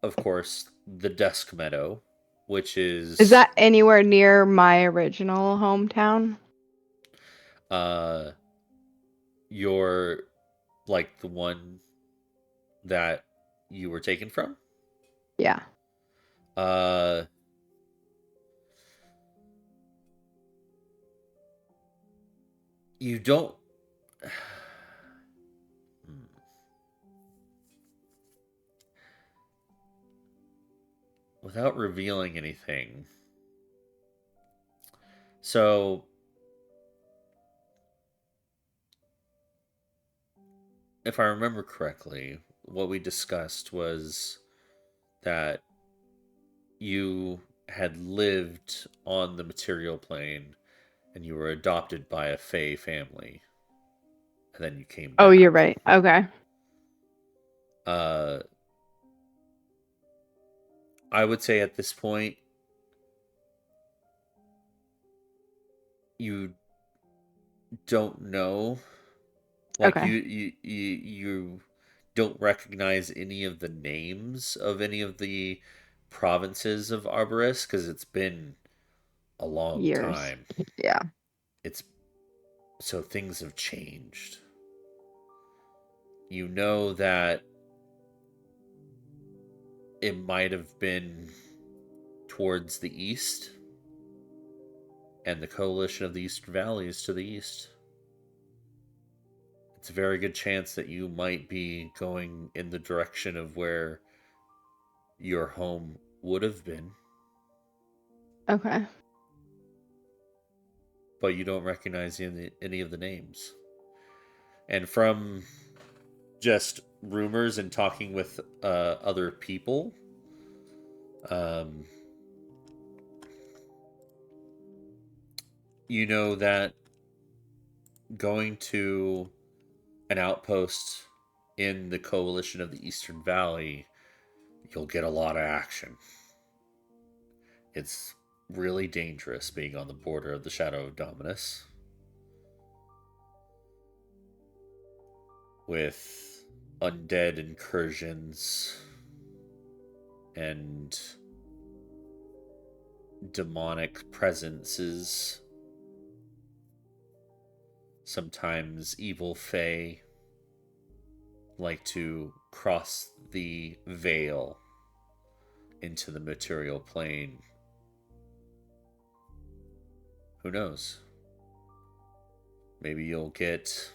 of course, the Dusk Meadow, which Is is that anywhere near my original hometown? uh, your like the one that you were taken from. Yeah. Uh, You don't. Without revealing anything. So, if I remember correctly, what we discussed was that you had lived on the material plane and you were adopted by a Fey family, and then you came Oh, you're back. right. Okay. Uh, I would say at this point, you don't know. Like Okay. you don't recognize any of the names of any of the provinces of Arborist because it's been a long Years. time. Yeah. It's so things have changed. You know that it might have been towards the east, and the coalition of the Eastern Valley is to the east. It's a very good chance that you might be going in the direction of where your home would have been, Okay. but you don't recognize any of the names. And from just rumors and talking with other people, um, you know that going to an outpost in the coalition of the Eastern Valley, you'll get a lot of action. It's really dangerous being on the border of the Shadow of Dominus with undead incursions and demonic presences, sometimes evil fae like to cross the veil into the material plane. Who knows? Maybe you'll get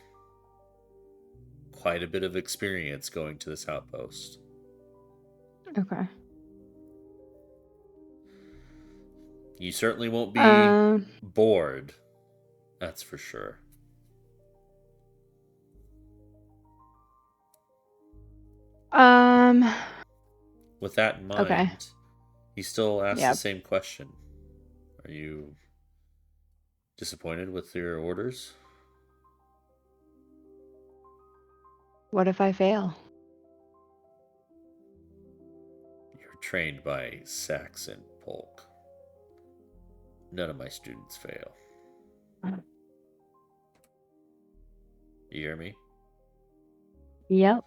quite a bit of experience going to this outpost. Okay. You certainly won't be Um. bored, that's for sure. Um. With that in Okay. mind, he still asks the Yeah. same question. Are you disappointed with your orders? What if I fail? You're trained by Saxon Polk. None of my students fail. You hear me? Yep.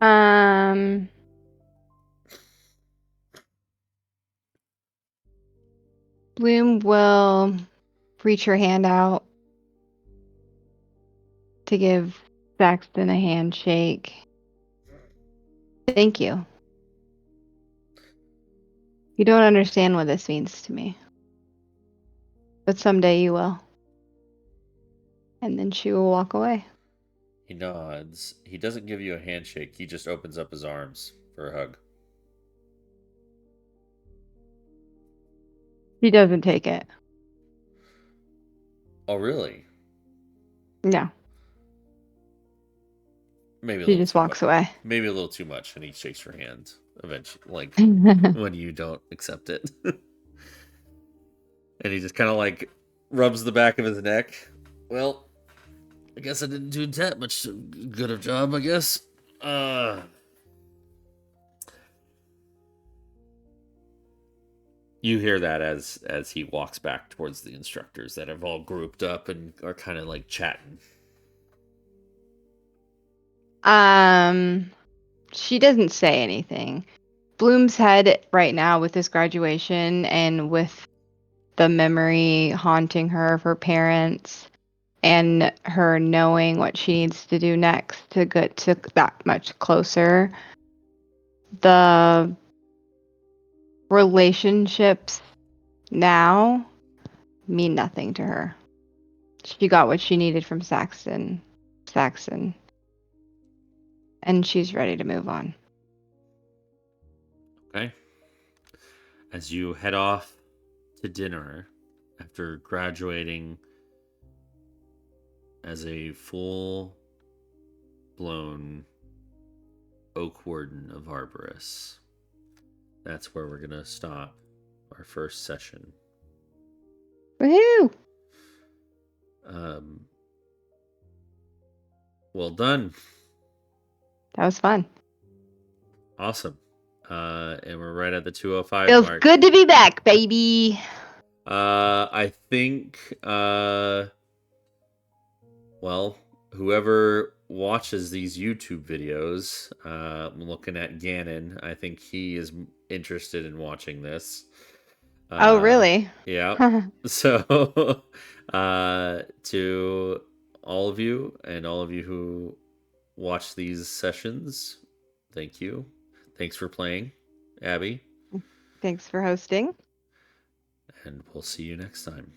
Um. Bloom will reach her hand out to give Saxton a handshake. Thank you. You don't understand what this means to me, but someday you will. And then she will walk away. He nods. He doesn't give you a handshake. He just opens up his arms for a hug. She doesn't take it. Oh, really? No, Maybe a she little just too much. walks away. Maybe a little too much, and he shakes your hand eventually, like Okay. when you don't accept it. And he just kind of like rubs the back of his neck. Well, I guess I didn't do that much good of job, I guess. You hear that as he walks back towards the instructors that have all grouped up and are kind of like chatting. She doesn't say anything. Bloom's head right now with this graduation and with the memory haunting her of her parents and her knowing what she needs to do next to get to that much closer. The relationships now mean nothing to her. She got what she needed from Saxon, and she's ready to move on. Okay. As you head off to dinner after graduating as a full blown Oak Warden of Arborus, that's where we're going to stop our first session. Woohoo! Well done. That was fun. Awesome. And we're right at the 205 Feels mark. good to be back, baby. I think, well, whoever watches these YouTube videos, I'm looking at Ganon. I think he is interested in watching this. Oh, really? Yeah. So, to all of you and all of you who watch these sessions, thank you. Thanks for playing, Abby. Thanks for hosting. And we'll see you next time.